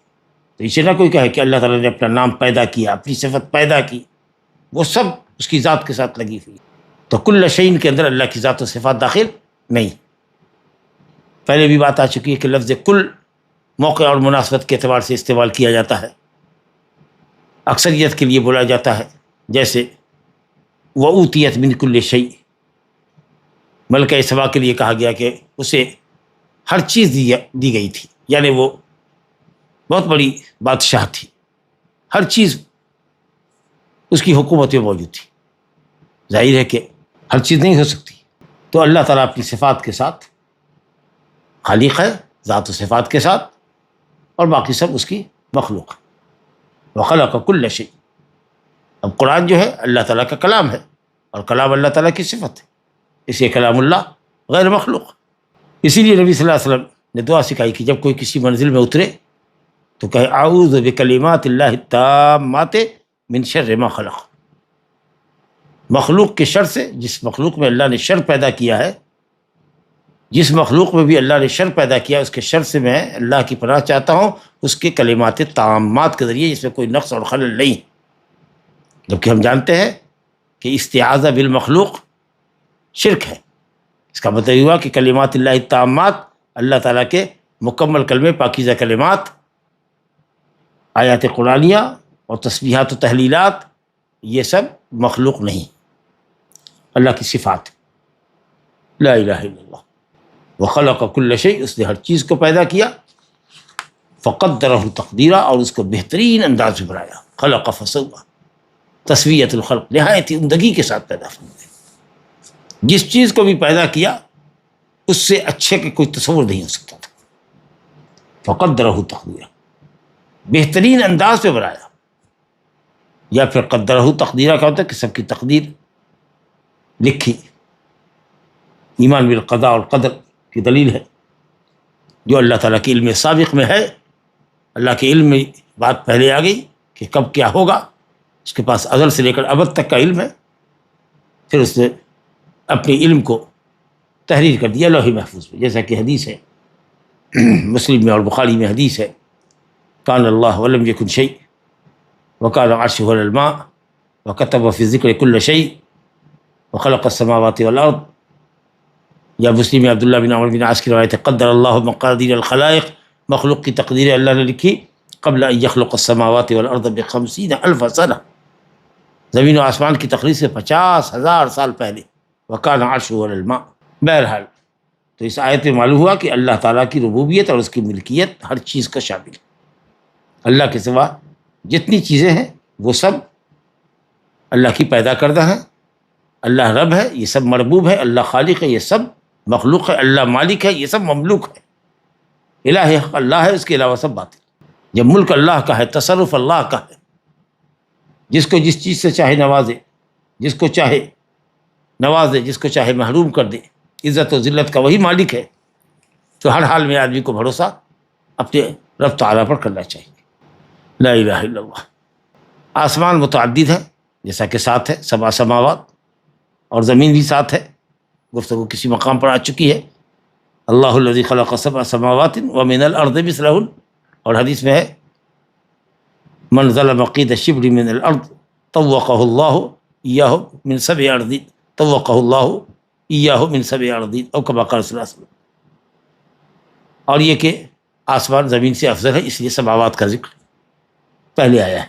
تو اسے نہ کوئی کہے کہ اللہ تعالیٰ نے اپنا نام پیدا کیا، اپنی صفت پیدا کی، وہ سب اس کی ذات کے ساتھ لگی ہوئی، تو کل شیء کے اندر اللہ کی ذات و صفات داخل نہیں۔ پہلے بھی بات آ چکی ہے کہ لفظ کل موقع اور مناسبت کے اعتبار سے استعمال کیا جاتا ہے، اکثریت کے لیے بولا جاتا ہے، جیسے وَأُوتِيَتْ مِنْ كُلِّ شَيْءٍ، ملکہ سبا کے لیے کہا گیا کہ اسے ہر چیز دی گئی تھی، یعنی وہ بہت بڑی بادشاہ تھی، ہر چیز اس کی حکومت میں موجود تھی۔ ظاہر ہے کہ ہر چیز نہیں ہو سکتی، تو اللہ تعالیٰ اپنی صفات کے ساتھ خالق ہے، ذات و صفات کے ساتھ، اور باقی سب اس کی مخلوق ہے۔ وخلق کل شیء، اب قرآن جو ہے اللہ تعالیٰ کا کلام ہے، اور کلام اللہ تعالیٰ کی صفت ہے، اس لیے کلام اللہ غیر مخلوق۔ اسی لیے نبی صلی اللہ علیہ وسلم نے دعا سکھائی کہ جب کوئی کسی منزل میں اترے تو کہے اعوذ بکلمات اللہ التامات من شر ما خلق، مخلوق کے شر سے، جس مخلوق میں اللہ نے شر پیدا کیا ہے، جس مخلوق میں بھی اللہ نے شر پیدا کیا اس کے شر سے میں اللہ کی پناہ چاہتا ہوں، اس کے کلمات تامات کے ذریعے، جس میں کوئی نقص اور خلل نہیں، جبکہ ہم جانتے ہیں کہ استعاذہ بالمخلوق شرک ہے۔ اس کا مطلب یہ ہوا کہ کلمات اللہ التامات، اللہ تعالیٰ کے مکمل کلمے، پاکیزہ کلمات، آیات قرآنیہ اور تسبیحات و تحلیلات، یہ سب مخلوق نہیں، اللہ کی صفات۔ لا الہ الا اللہ۔ وخلق کل شیء، اس نے ہر چیز کو پیدا کیا، فقدرہ تقدیرا، اور اس کو بہترین انداز میں بنایا، خلق فسوی، تسویۃ الخلق، نہایت عمدگی کے ساتھ پیدا فرمایا۔ جس چیز کو بھی پیدا کیا اس سے اچھے کے کوئی تصور نہیں ہو سکتا تھا۔ فقدرہ تقدیرا، بہترین انداز پہ بنایا، یا پھر قدرہ تقدیرا کا ہوتا ہے کہ سب کی تقدیر لکھی۔ ایمان بالقضاء اور قدر کی دلیل ہے، جو اللہ تعالیٰ کے علم سابق میں ہے، اللہ کے علم میں بات پہلے آ گئی کہ کب کیا ہوگا، اس کے پاس ازل سے لے کر ابد تک کا علم ہے، پھر اس نے اپنے علم کو تحریر کر دیا لوح محفوظ میں، جیسا کہ حدیث ہے، مسلم میں اور بخاری میں حدیث ہے، کان اللہ ولم یکن شیء وکان عرشہ علی الماء وکتب فی الذکر کل شیء وخلق السماوات والارض، یا مسلم میں عبداللہ بن عمر بن عاص کی روایت ہے، قدر اللہ مقادیر الخلائق، مخلوق کی تقدیریں اللہ نے لکھی قبل ان یخلق السماوات والارض ب50,000 سنہ، زمین و آسمان کی تخلیق سے 50,000 سال پہلے، وکان عرشہ علی الماء۔ بہرحال تو اس آیت میں معلوم ہوا کہ اللہ تعالیٰ کی ربوبیت اور اس کی ملکیت ہر چیز کا شامل ہے، اللہ کے سوا جتنی چیزیں ہیں وہ سب اللہ کی پیدا کردہ ہیں، اللہ رب ہے، یہ سب مربوب ہے، اللہ خالق ہے، یہ سب مخلوق ہے، اللہ مالک ہے، یہ سب مملوک ہے، الہ حق اللہ ہے، اس کے علاوہ سب باطل۔ جب ملک اللہ کا ہے، تصرف اللہ کا ہے، جس کو جس چیز سے چاہے نوازے، جس کو چاہے نوازے، جس کو چاہے محروم کر دے، عزت و ذلت کا وہی مالک ہے، تو ہر حال میں آدمی کو بھروسہ اپنے رب تعالیٰ پر کرنا چاہیے۔ لا الہ الا اللہ۔ آسمان متعدد ہیں، جیسا کہ 7 ہے، 7 سماوات، اور زمین بھی 7 ہے، گفتگو کسی مقام پر آ چکی ہے، اللہ الذی خلق 7 سماوات ومن الارض مثلہن، اور حدیث میں ہے من ظلم قید الشبر من الارض طوقہ اللہ ایاہ من 7 ارض، طوقہ اللہ ایاہ من 7 ارض، او کما قال صلی اللہ علیہ وسلم۔ اور یہ کہ آسمان زمین سے افضل ہے، اس لیے سماوات کا ذکر پہلے آیا ہے۔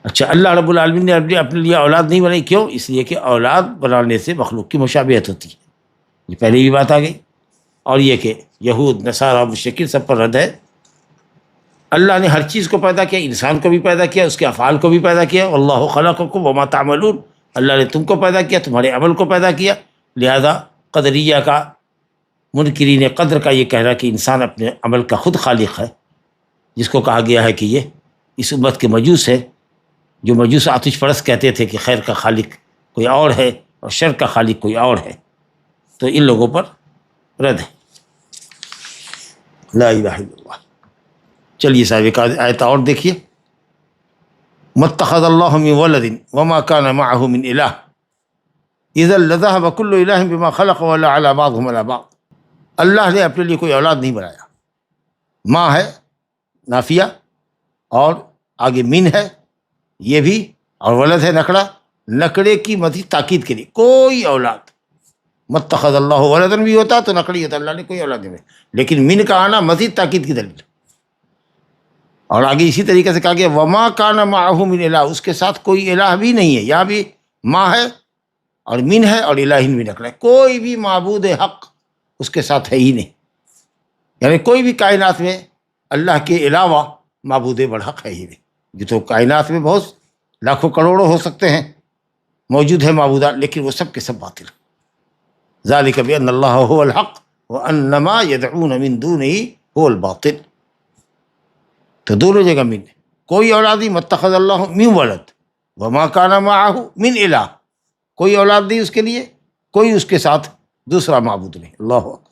اچھا، اللہ رب العالمین نے اپنے لیے اولاد نہیں بنائی، کیوں؟ اس لیے کہ اولاد بنانے سے مخلوق کی مشابہت ہوتی ہے، یہ پہلے بھی بات آ گئی۔ اور یہ کہ یہود نصارہ مشرکین سب پر رد ہے، اللہ نے ہر چیز کو پیدا کیا، انسان کو بھی پیدا کیا، اس کے افعال کو بھی پیدا کیا، واللہ خلقکم وما تعملون، اللہ نے تم کو پیدا کیا، تمہارے عمل کو پیدا کیا۔ لہذا قدریہ کا، منکرین قدر کا یہ کہہ رہا کہ انسان اپنے عمل کا خود خالق ہے، جس کو کہا گیا ہے کہ یہ اس امت کے مجوس ہے، جو مجوس آتش پرست کہتے تھے کہ خیر کا خالق کوئی اور ہے اور شر کا خالق کوئی اور ہے، تو ان لوگوں پر رد ہے۔ لا الہ الا اللہ۔ چلیے صاحب ایک آیت اور دیکھیے، مَتَّخَذَ اللَّهُ مِن وَلَدٍ وَمَا كَانَ مَعَهُ مِنْ إِلَٰهٍ إِذًا لَذَهَبَ كُلُّ إِلَٰهٍ بِمَا خَلَقَ وَلَعَلَىٰ بَعْضُهُمْ عَلَىٰ بَعْضٍ۔ اللہ نے اپنے لیے کوئی اولاد نہیں بنایا، ماں ہے نافیہ، اور آگے من ہے یہ بھی، اور ولد ہے نکڑا، نکڑے کی مزید تاکید کے لیے کوئی اولاد۔ مَتَّخَذَ اللَّهُ وَلَدًا بھی ہوتا تو نکڑی ہوتا، اللہ نے کوئی اولاد نہیں بنائی، لیکن من کا آنا مزید تاکید کی دلیل۔ اور آگے اسی طریقے سے کہا گیا وما کان معہ من الہ، اس کے ساتھ کوئی الہ بھی نہیں ہے، یہاں بھی ماں ہے اور من ہے اور الہین بھی نکلا ہے، کوئی بھی معبود حق اس کے ساتھ ہے ہی نہیں، یعنی کوئی بھی کائنات میں اللہ کے علاوہ معبود برحق ہے ہی نہیں۔ یہ تو کائنات میں بہت لاکھوں کروڑوں ہو سکتے ہیں موجود ہے معبودات، لیکن وہ سب کے سب باطل۔ ذالک بان اللہ هو الحق وان ما يدعون من دونه هو الباطل۔ تو دونوں جگہ من، کوئی اولاد نہیں، متخذ اللہ من ولد وما کان معہ من الہ، کوئی اولاد نہیں اس کے لیے، کوئی اس کے ساتھ دوسرا معبود نہیں۔ اللہ اکبر،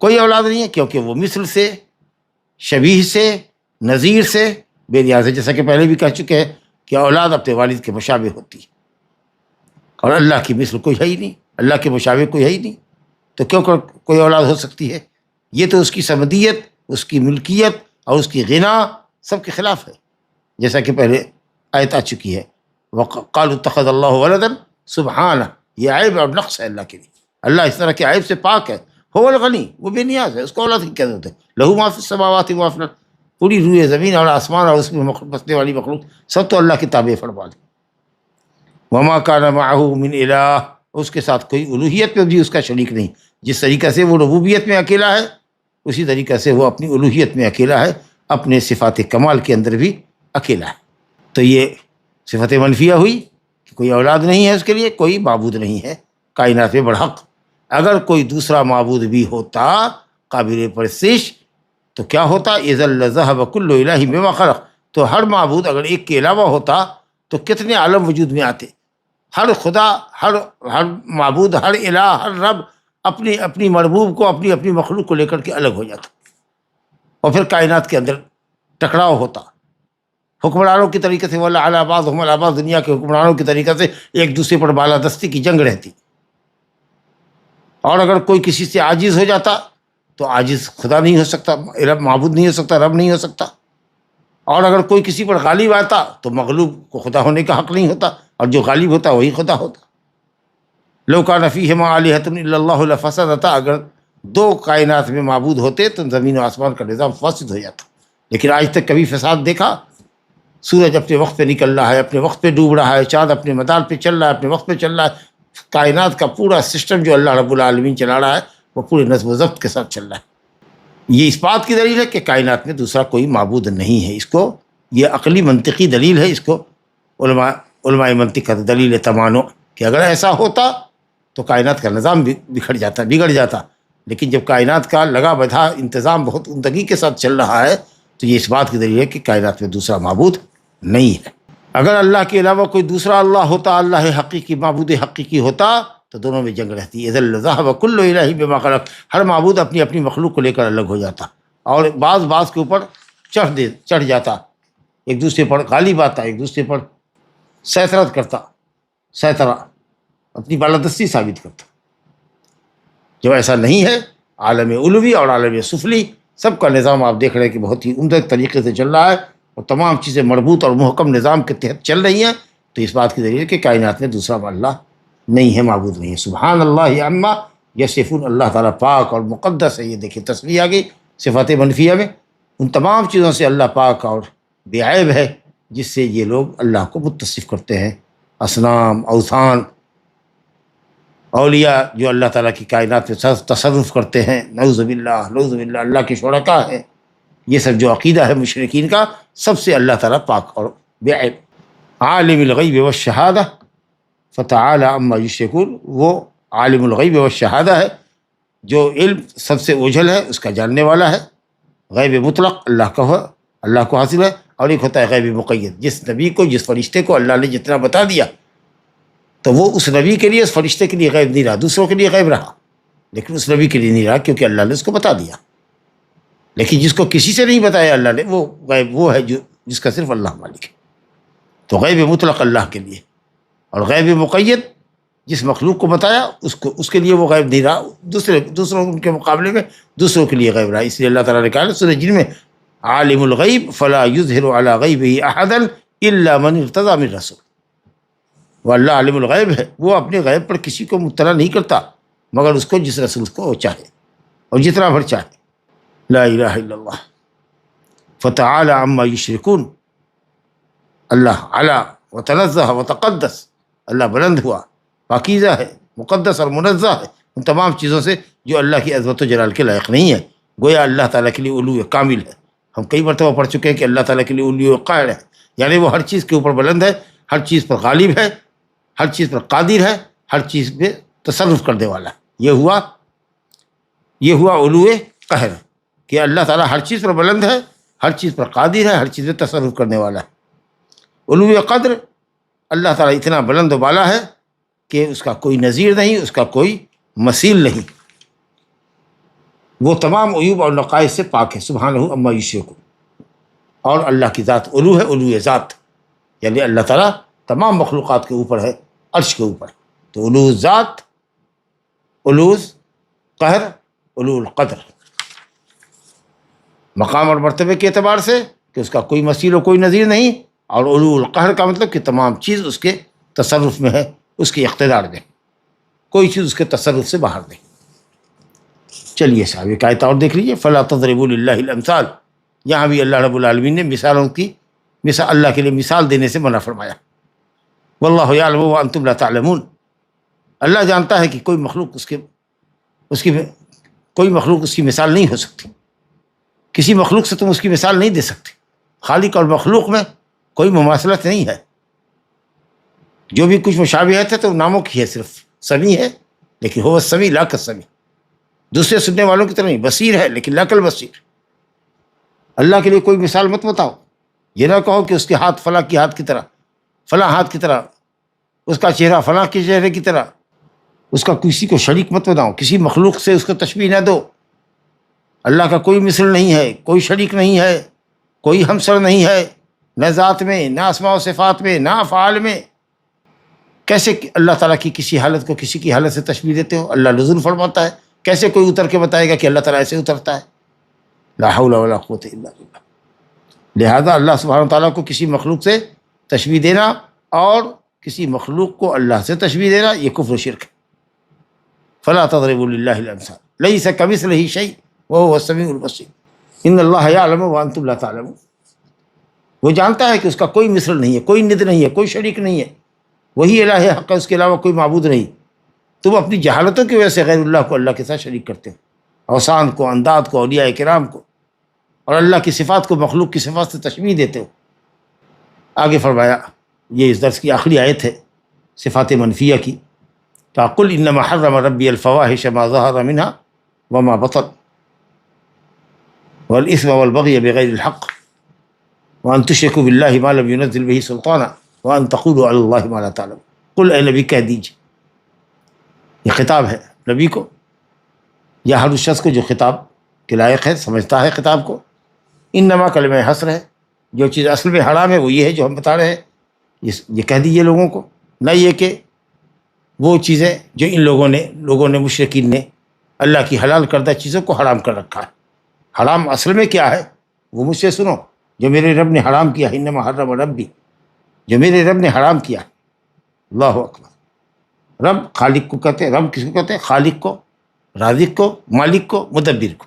کوئی اولاد نہیں ہے، کیونکہ وہ مثل سے، شبیہ سے، نظیر سے بے نیاز ہے، جیسا کہ پہلے بھی کہہ چکے ہیں کہ اولاد اپنے والد کے مشابہ ہوتی ہے، اور اللہ کی مثل کوئی ہے ہی نہیں، اللہ کے مشابہ کوئی ہے ہی نہیں، تو کیوں کوئی اولاد ہو سکتی ہے؟ یہ تو اس کی صمدیت، اس کی ملکیت اور اس کی غنا سب کے خلاف ہے، جیسا کہ پہلے آیت آ چکی ہے وقالوا اتخذ اللہ ولدا سبحانہ، یہ عیب اور نقص ہے اللہ کے لیے، اللہ اس طرح کے عیب سے پاک ہے، هو الغنی، وہ بے نیاز ہے، اس کو اولاد کی کیا ضرورت ہے، لہو ما فی السماوات و ما فی الارض، پوری روئے زمین اور آسمان اور اس میں بسنے والی مخلوق سب تو اللہ کی تابع فرما لی۔ وما کان معہ من الہ، اس کے ساتھ کوئی الوہیت میں بھی اس کا شریک نہیں، جس طریقے سے وہ ربوبیت میں اکیلا ہے اسی طریقے سے وہ اپنی الوہیت میں اکیلا ہے، اپنے صفات کمال کے اندر بھی اکیلا ہے۔ تو یہ صفت منفیہ ہوئی کہ کوئی اولاد نہیں ہے اس کے لیے، کوئی معبود نہیں ہے کائنات میں برحق۔ اگر کوئی دوسرا معبود بھی ہوتا قابل پرستش تو کیا ہوتا؟ اذا لذهب كل الہ بما خلق، تو ہر معبود اگر ایک کے علاوہ ہوتا تو کتنے عالم وجود میں آتے، ہر خدا، ہر معبود، ہر الہ، ہر رب اپنی اپنی مربوب کو، اپنی اپنی مخلوق کو لے کر کے الگ ہو جاتا، اور پھر کائنات کے اندر ٹکراؤ ہوتا، حکمرانوں کی طریقے سے ولا علی بعضهم علی بعض، دنیا کے حکمرانوں کی طریقے سے ایک دوسرے پر بالادستی کی جنگ رہتی، اور اگر کوئی کسی سے عاجز ہو جاتا تو عاجز خدا نہیں ہو سکتا، رب معبود نہیں ہو سکتا، رب نہیں ہو سکتا، اور اگر کوئی کسی پر غالب آتا تو مغلوب کو خدا ہونے کا حق نہیں ہوتا، اور جو غالب ہوتا وہی خدا ہوتا۔ لو کان فیہما آلہۃ الا اللہ لفسدتا، اگر دو کائنات میں معبود ہوتے تو زمین و آسمان کا نظام فاسد ہو جاتا، لیکن آج تک کبھی فساد دیکھا؟ سورج اپنے وقت پہ نکل رہا ہے، اپنے وقت پہ ڈوب رہا ہے، چاند اپنے مدار پہ چل رہا ہے، اپنے وقت پہ چل رہا ہے، کائنات کا پورا سسٹم جو اللہ رب العالمین چلا رہا ہے وہ پورے نظم و ضبط کے ساتھ چل رہا ہے۔ یہ اس بات کی دلیل ہے کہ کائنات میں دوسرا کوئی معبود نہیں ہے، اس کو یہ عقلی منطقی دلیل ہے، اس کو علماء منطق کا دلیل تمانع، کہ اگر ایسا ہوتا تو کائنات کا نظام بھی بگڑ جاتا، لیکن جب کائنات کا لگا بدھا انتظام بہت عمدگی کے ساتھ چل رہا ہے تو یہ اس بات کی دلیل ہے کہ کائنات میں دوسرا معبود نہیں ہے۔ اگر اللہ کے علاوہ کوئی دوسرا اللہ ہوتا، اللہ حقیقی، معبود حقیقی ہوتا، تو دونوں میں جنگ رہتی، اذا لذهب كل الہ بما خلق، ہر معبود اپنی اپنی مخلوق کو لے کر الگ ہو جاتا، اور بعض کے اوپر چڑھ جاتا، ایک دوسرے پر غالب آتا، ایک دوسرے پر سیطرت کرتا، اپنی بالادستی ثابت کرتا۔ جب ایسا نہیں ہے، عالم علوی اور عالم سفلی سب کا نظام آپ دیکھ رہے ہیں کہ بہت ہی عمدہ طریقے سے چل رہا ہے، اور تمام چیزیں مربوط اور محکم نظام کے تحت چل رہی ہیں، تو اس بات کی دلیل ہے کہ کائنات میں دوسرا اللہ نہیں ہے، معبود نہیں ہے۔ سبحان اللہ عما یصفون، اللہ تعالیٰ پاک اور مقدس ہے. یہ دیکھیں تصریح آ گئی صفات منفیہ میں. ان تمام چیزوں سے اللہ پاک اور بے عیب ہے جس سے یہ لوگ اللہ کو متصف کرتے ہیں. اصنام، اوثان، اولیاء جو اللہ تعالیٰ کی کائنات میں تصرف کرتے ہیں، نعوذ باللہ نعوذ باللہ، اللہ کے شرکاء ہیں. یہ سب جو عقیدہ ہے مشرکین کا، سب سے اللہ تعالیٰ پاک اور بے عیب. عالم الغیب والشہادہ فتعالی عما یشرکون، وہ عالم الغیب والشہادہ ہے جو علم سب سے اوجھل ہے، اس کا جاننے والا ہے. غیب مطلق اللہ کو حاصل ہے، اور ایک ہوتا ہے غیب مقید، جس نبی کو، جس فرشتے کو اللہ نے جتنا بتا دیا تو وہ اس نبی کے لیے، اس فرشتے کے لیے غیب نہیں رہا. دوسروں کے لیے غیب رہا لیکن اس نبی کے لیے نہیں رہا، کیونکہ اللہ نے اس کو بتا دیا. لیکن جس کو کسی سے نہیں بتایا اللہ نے، وہ غیب وہ ہے جس کا صرف اللہ مالک ہے. تو غیب مطلق اللہ کے لیے، اور غیب مقید جس مخلوق کو بتایا اس کے لیے وہ غیب نہیں رہا، دوسروں کے مقابلے میں دوسروں کے لیے غیب رہا. اس لیے اللہ تعالیٰ نے کہا سورہ جن میں، عالم الغیب فلا یظہر علی غیبہ احدا الا من ارتضی من رسول. وہ اللہ عالم الغیب ہے، وہ اپنے غیب پر کسی کو مطلع نہیں کرتا مگر اس کو جس رسول کو وہ چاہے اور جتنا بھر چاہے. لا الہ الا اللہ. فتعالی عما یشرکون، اللہ علا وتنزہ وتقدس، اللہ بلند ہوا، پاکیزہ ہے، مقدس اور منزہ ہے ان تمام چیزوں سے جو اللہ کی عظمت و جلال کے لائق نہیں ہے. گویا اللہ تعالیٰ کے لیے علو کامل ہے. ہم کئی مرتبہ پڑھ چکے ہیں کہ اللہ تعالیٰ کے لیے علو قاہر ہے، یعنی وہ ہر چیز کے اوپر بلند ہے، ہر چیز پر غالب ہے، ہر چیز پر قادر ہے، ہر چیز پہ تصرف کرنے والا ہے. یہ ہوا علو قہر، کہ اللہ تعالیٰ ہر چیز پر بلند ہے، ہر چیز پر قادر ہے، ہر چیز پہ تصرف کرنے والا ہے. علو قدر، اللہ تعالیٰ اتنا بلند و بالا ہے کہ اس کا کوئی نظیر نہیں، اس کا کوئی مثیل نہیں. وہ تمام عیوب اور نقائص سے پاک ہے، سبحانہ عما یشرکون. اور اللہ کی ذات علو ہے، علو ذات، یعنی اللہ تعالیٰ تمام مخلوقات کے اوپر ہے، عرش کے اوپر. تو علو ذات، علو قہر، علو القدر، مقام اور مرتبے کے اعتبار سے کہ اس کا کوئی مثیل و کوئی نظیر نہیں، اور علو القہر کا مطلب کہ تمام چیز اس کے تصرف میں ہے، اس کے اقتدار میں، کوئی چیز اس کے تصرف سے باہر نہیں. چلیے صاحب ایک آیت اور دیکھ لیجیے، فلا تضربوا للہ الامثال. یہاں بھی اللہ رب العالمین نے مثالوں کی اللہ کے لیے مثال دینے سے منع فرمایا. واللہ یعلم وانتم لا تعلمون. اللہ جانتا ہے کہ کوئی مخلوق اس کی مثال نہیں ہو سکتی. کسی مخلوق سے تم اس کی مثال نہیں دے سکتے. خالق اور مخلوق میں کوئی مماثلت نہیں ہے. جو بھی کچھ مشابہت ہے تو ناموں کی ہے، صرف سمیع ہے لیکن هو السمیع لا کالسمیع. دوسرے سننے والوں کی طرح نہیں، بصیر ہے لیکن لا کالبصیر. اللہ کے لیے کوئی مثال مت بتاؤ. یہ نہ کہو کہ اس کے ہاتھ فلاں کی ہاتھ کی طرح، فلاں ہاتھ کی طرح، اس کا چہرہ فلاں کے چہرے کی طرح. اس کا کسی کو شریک مت بناؤ، کسی مخلوق سے اس کو تشبیہ نہ دو. اللہ کا کوئی مثل نہیں ہے، کوئی شریک نہیں ہے، کوئی ہمسر نہیں ہے، نہ ذات میں، نہ اسماء و صفات میں، نہ افعال میں. کیسے اللہ تعالیٰ کی کسی حالت کو کسی کی حالت سے تشبیہ دیتے ہو؟ اللہ نزول فرماتا ہے، کیسے کوئی اتر کے بتائے گا کہ اللہ تعالیٰ ایسے اترتا ہے؟ لا حول ولا قوت الا باللہ. لہذا اللہ سبحانہ تعالیٰ کو کسی مخلوق سے تشبیہ دینا اور کسی مخلوق کو اللہ سے تشبیہ دینا یہ کفر و شرک ہے. فلا تضربوا للہ الامثال لیس کمثلہ شیء وہو السمیع البصیر. ان اللہ یعلم وانتم لا تعلمون. وہ جانتا ہے کہ اس کا کوئی مثل نہیں ہے، کوئی ند نہیں ہے، کوئی شریک نہیں ہے. وہی الہ حق ہے، اس کے علاوہ کوئی معبود نہیں. تم اپنی جہالتوں کی وجہ سے غیر اللہ کو اللہ کے ساتھ شریک کرتے ہو، اوثان کو، انداد کو، اولیاء کرام کو، اور اللہ کی صفات کو مخلوق کی صفات سے تشبیہ دیتے ہو. آگے فرمایا، یہ اس درس کی آخری آیت ہے صفات منفیہ کی. قل انما حرم ربی الفواحش ما ظہر منها وما بطن والاثم والبغی بغیر الحق وان تشرکوا باللہ ما لم ينزل به سلطانا وان تقولوا علی اللہ ما لا تعلمون. قل اے نبی کہہ دیجیے، یہ خطاب ہے نبی کو یا ہر اس شخص کو جو خطاب کے لائق ہے، سمجھتا ہے خطاب کو. انما کلمہ حصر ہے، جو چیز اصل میں حرام ہے وہ یہ ہے جو ہم بتا رہے ہیں. یہ کہہ دیجیے لوگوں کو، نہ یہ کہ وہ چیزیں جو ان لوگوں نے مشرکین نے اللہ کی حلال کردہ چیزوں کو حرام کر رکھا ہے. حرام اصل میں کیا ہے وہ مجھ سے سنو. جو میرے رب نے حرام کیا، انما حرم ربی، جو میرے رب نے حرام کیا. اللہ اکبر. رب خالق کو کہتے ہیں. رب کس کو کہتے ہیں؟ خالق کو. رازق کو، مالک کو، مدبر کو.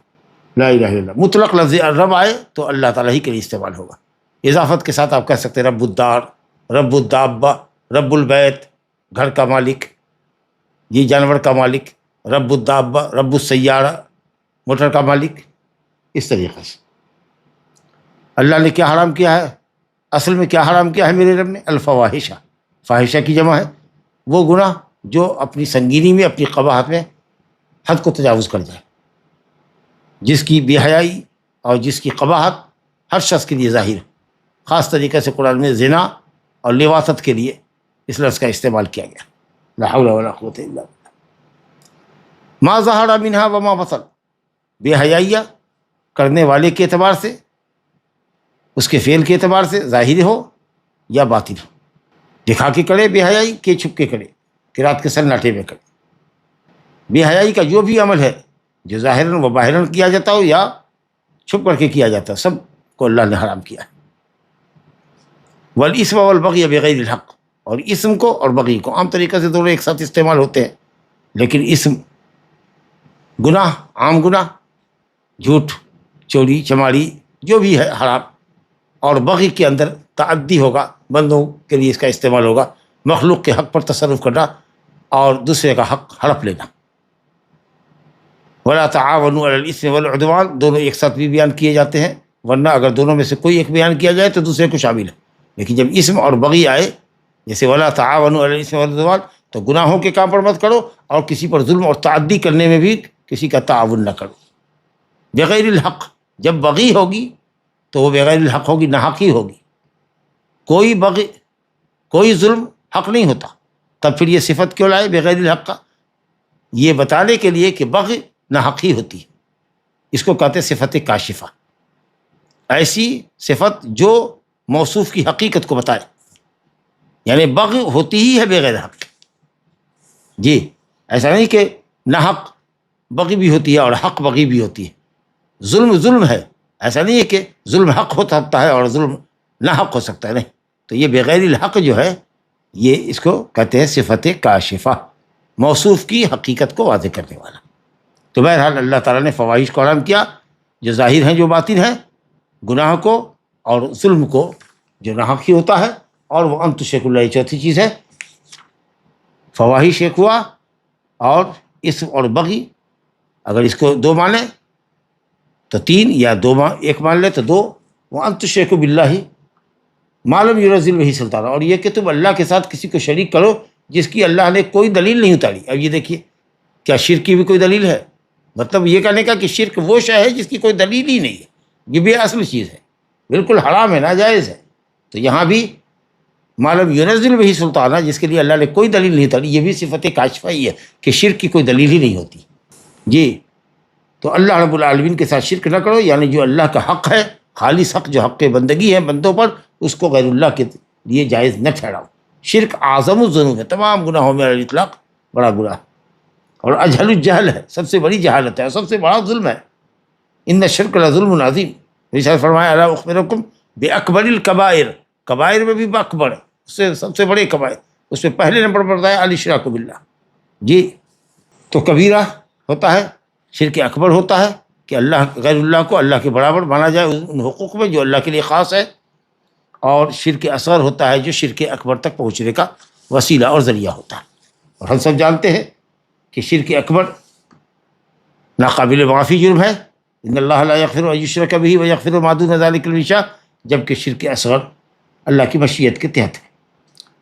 لا الہ الا اللہ. مطلق لفظ رب آئے تو اللہ تعالیٰ ہی کے لیے استعمال ہوگا. اضافت کے ساتھ آپ کہہ سکتے ہیں رب الدار، رب الدابہ، رب البیت، گھر کا مالک، یہ جانور کا مالک، رب الدابہ، رب السیارہ، موٹر کا مالک. اس طریقے سے اللہ نے کیا حرام کیا ہے؟ اصل میں کیا حرام کیا ہے میرے رب نے؟ الفواحشہ. فاحشہ کی جمع ہے وہ گناہ جو اپنی سنگینی میں، اپنی قباحت میں حد کو تجاوز کر جائے، جس کی بے حیائی اور جس کی قباحت ہر شخص کے لیے ظاہر ہے. خاص طریقے سے قرآن میں زنا اور لواطت کے لیے اس لفظ کا استعمال کیا گیا. لا حول ولا قوت الا باللہ. ما ظہر منہا وما بطن. بے حیائیہ کرنے والے کے اعتبار سے، اس کے فعل کے اعتبار سے ظاہر ہو یا باطن ہو. دکھا کے کرے بے حیائی کہ چھپ کے کرے، کہ رات کے سناٹے میں کرے. بے حیائی کا جو بھی عمل ہے جو ظاہراً و باہراً کیا جاتا ہو یا چھپ کر کے کیا جاتا ہے، سب کو اللہ نے حرام کیا ہے. والاسم والبغی بغیر الحق. اور اسم کو اور بغی کو عام طریقے سے دونوں ایک ساتھ استعمال ہوتے ہیں، لیکن اسم گناہ، عام گناہ، جھوٹ، چوری، چماری، جو بھی ہے حرام. اور بغی کے اندر تعدی ہوگا، بندوں کے لیے اس کا استعمال ہوگا، مخلوق کے حق پر تصرف کرنا اور دوسرے کا حق ہڑپ لینا. ولا تعاونوا علی الاثم والعدوان دونوں ایک ساتھ بھی بیان کیے جاتے ہیں، ورنہ اگر دونوں میں سے کوئی ایک بیان کیا جائے تو دوسرے کو شامل ہے. لیکن جب اسم اور بغی آئے، جیسے ولا تعاونوا علی الاثم والعدوان، تو گناہوں کے کام پر مت کرو اور کسی پر ظلم اور تعدی کرنے میں بھی کسی کا تعاون نہ کرو. بغیر الحق، جب بغی ہوگی تو وہ بغیر الحق ہوگی، ناحقی ہوگی. کوئی بغی، کوئی ظلم حق نہیں ہوتا. تب پھر یہ صفت کیوں لائے بغیر الحق کا؟ یہ بتانے کے لیے کہ بغی ناحقی ہوتی ہے. اس کو کہتے ہیں صفت کاشفہ. ایسی صفت جو موصوف کی حقیقت کو بتائے، یعنی بغی ہوتی ہی ہے بغیر حق. جی، ایسا نہیں کہ ناحق بغی بھی ہوتی ہے اور حق بغی بھی ہوتی ہے. ظلم ہے، ایسا نہیں ہے کہ ظلم حق ہو سکتا ہے اور ظلم ناحق ہو سکتا ہے، نہیں. تو یہ بغیر الحق جو ہے، یہ اس کو کہتے ہیں صفت کاشفہ، موصوف کی حقیقت کو واضح کرنے والا. تو بہرحال اللہ تعالیٰ نے فواحش کو حرام کیا، جو ظاہر ہیں جو باطن ہیں، گناہ کو اور ظلم کو جو ناحقی ہوتا ہے. اور وہ ان تشرکوا باللہ چوتھی چیز ہے. فواحش ایک ہوا، اور اسم اور بغی اگر اس کو دو مانے تو تین، یا ایک مان لے تو دو. وہ ان تشرکوا باللہ ما لم ينزل بہ سلطان. اور یہ کہ تم اللہ کے ساتھ کسی کو شریک کرو جس کی اللہ نے کوئی دلیل نہیں اتاری. اب یہ دیکھیے، کیا شرک کی بھی کوئی دلیل ہے؟ مطلب یہ کہنے کا کہ شرک وہ شے ہے جس کی کوئی دلیل ہی نہیں ہے، یہ بھی اصل چیز ہے، بالکل حرام ہے، ناجائز ہے. تو یہاں بھی ما لم ينزل بہ سلطان، جس کے لیے اللہ نے کوئی دلیل نہیں اتاری، یہ بھی صفت کاشفہ ہی ہے کہ شرک کی کوئی دلیل ہی نہیں ہوتی. جی، تو اللہ رب العالمین کے ساتھ شرک نہ کرو، یعنی جو اللہ کا حق ہے، خالص حق جو حق بندگی ہے بندوں پر، اس کو غیر اللہ کے لیے جائز نہ ٹھہراؤ. شرک اعظم الذنوب ہے، تمام گناہوں میں علی الاطلاق بڑا گناہ اور اجہل الجہل ہے، سب سے بڑی جہالت ہے اور سب سے بڑا ظلم ہے. ان الشرک لظلم عظیم. رسالہ فرمایا الا اخبرکم باکبر الکبائر، کبائر میں بھی اکبر ہے، اس سے سب سے بڑے کبائر، اس میں پہلے نمبر پر بتایا الاشراک باللہ. جی، تو کبیرہ ہوتا ہے، شرک اکبر ہوتا ہے کہ اللہ غیر اللہ کو اللہ کے برابر مانا جائے ان حقوق میں جو اللہ کے لیے خاص ہے. اور شرک اصغر ہوتا ہے جو شرک اکبر تک پہنچنے کا وسیلہ اور ذریعہ ہوتا ہے. اور ہم سب جانتے ہیں کہ شرک اکبر ناقابل معافی جرم ہے. ان اللہ لا یغفر ان یشرک بہ ویغفر ما دون ذلک لمن یشاء، جبکہ شرک اصغر اللہ کی مشیت کے تحت ہے.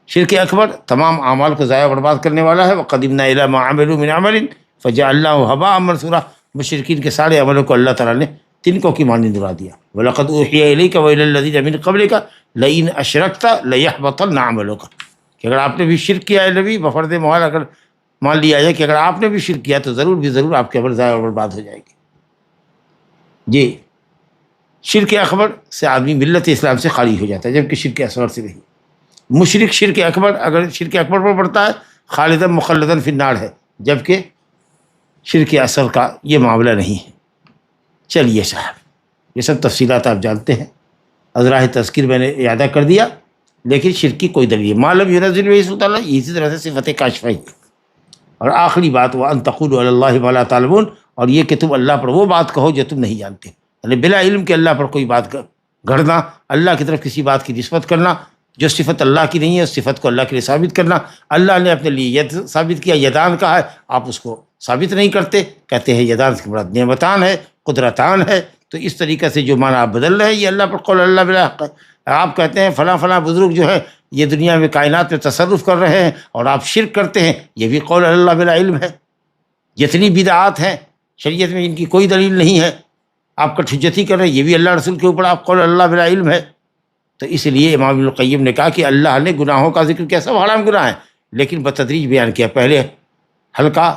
شرک اکبر تمام اعمال کو ضائع برباد کرنے والا ہے. وقدمنا الی ما عملوا من عمل فجعلناه هباء منثورا. مشرکین کے سارے عملوں کو اللہ تعالیٰ نے تنکوں کی مانند اڑا دیا. وَلَقَدْ أُوحِيَ إِلَيْكَ وَإِلَى الَّذِينَ مِن قَبْلِكَ لَئِنْ أَشْرَكْتَ لَيَحْبَطَنَّ عَمَلُكَ. کہ اگر آپ نے بھی شرک کیا ہے نبی، بفرض محال اگر مان لیا جائے کہ اگر آپ نے بھی شرک کیا تو ضرور بھی ضرور آپ کے عمل ضائع اور برباد ہو جائے گی. جی، شرک اکبر سے آدمی ملت اسلام سے خالی ہو جاتا ہے، جبکہ شرک اصغر سے نہیں. مشرک شرک اکبر اگر شرک اکبر پر پڑتا ہے خالداً مخلداً فی النار ہے، جبکہ شرک اصغر کا یہ معاملہ نہیں ہے. چلیے صاحب، یہ سب تفصیلات آپ جانتے ہیں، ازراہ تذکیر میں نے اعادہ کر دیا. لیکن شرک کی کوئی دلیل ما لم ينزل بہ سلطان، اسی طرح سے صفت کاشفہ ہی. اور آخری بات وَأَن تَقُولُوا عَلَى اللَّهِ مَا لَا تَعْلَمُونَ، اور یہ کہ تم اللہ پر وہ بات کہو جو تم نہیں جانتے، یعنی بلا علم کے اللہ پر کوئی بات گھڑنا، اللہ کی طرف کسی بات کی نسبت کرنا جو صفت اللہ کی نہیں ہے، اس صفت کو اللہ کے لیے ثابت کرنا۔ اللہ نے اپنے لیے ید ثابت کیا، یدان کہا ہے، آپ اس کو ثابت نہیں کرتے، کہتے ہیں یدان سے مراد نعمتان ہے، قدرتان ہے۔ تو اس طریقے سے جو معنی آپ بدل رہے ہیں یہ اللہ پر قول اللہ بلا حق ہے۔ آپ کہتے ہیں فلاں فلاں بزرگ جو ہے یہ دنیا میں کائنات میں تصرف کر رہے ہیں، اور آپ شرک کرتے ہیں، یہ بھی قول اللہ بلا علم ہے۔ جتنی بدعات ہیں شریعت میں ان کی کوئی دلیل نہیں ہے، آپ کٹ حجتی کر رہے ہیں، یہ بھی اللہ رسول کے اوپر آپ قول اللہ بلا علم ہے۔ تو اس لیے امام ابن القیم نے کہا کہ اللہ نے گناہوں کا ذکر کیا، سب حرام گناہ ہیں، لیکن بتدریج بیان کیا، پہلے ہلکا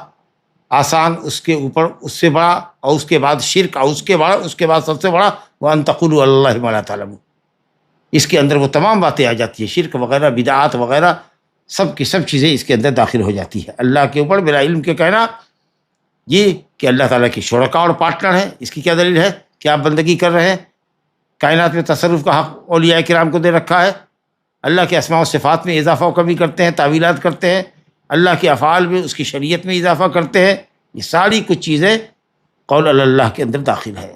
آسان، اس کے اوپر اس سے بڑا، اور اس کے بعد شرک، اور اس کے بعد سب سے بڑا وَأَن تَقُولُوا عَلَى اللَّهِ مَا لَا تَعْلَمُونَ۔ اس کے اندر وہ تمام باتیں آ جاتی ہیں، شرک وغیرہ، بدعات وغیرہ، سب کی سب چیزیں اس کے اندر داخل ہو جاتی ہے۔ اللہ کے اوپر بلا علم کے کہنا یہ کہ اللہ تعالیٰ کی شرکاء اور پارٹنر ہیں، اس کی کیا دلیل ہے کہ آپ بندگی کر رہے ہیں؟ کائنات میں تصرف کا حق اولیاء کرام کو دے رکھا ہے، اللہ کے اسماء و صفات میں اضافہ و کمی کرتے ہیں، تعویلات کرتے ہیں، اللہ کے افعال میں، اس کی شریعت میں اضافہ کرتے ہیں، یہ ساری کچھ چیزیں قول اللہ کے اندر داخل ہے۔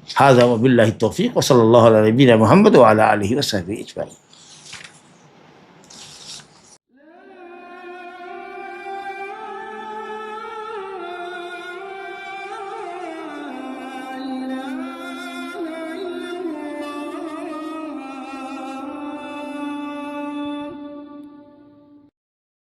ھذا وباللہ التوفیق وصلی اللہ علی نبینا محمد وعلی آلہ وصحبہ اجمعین۔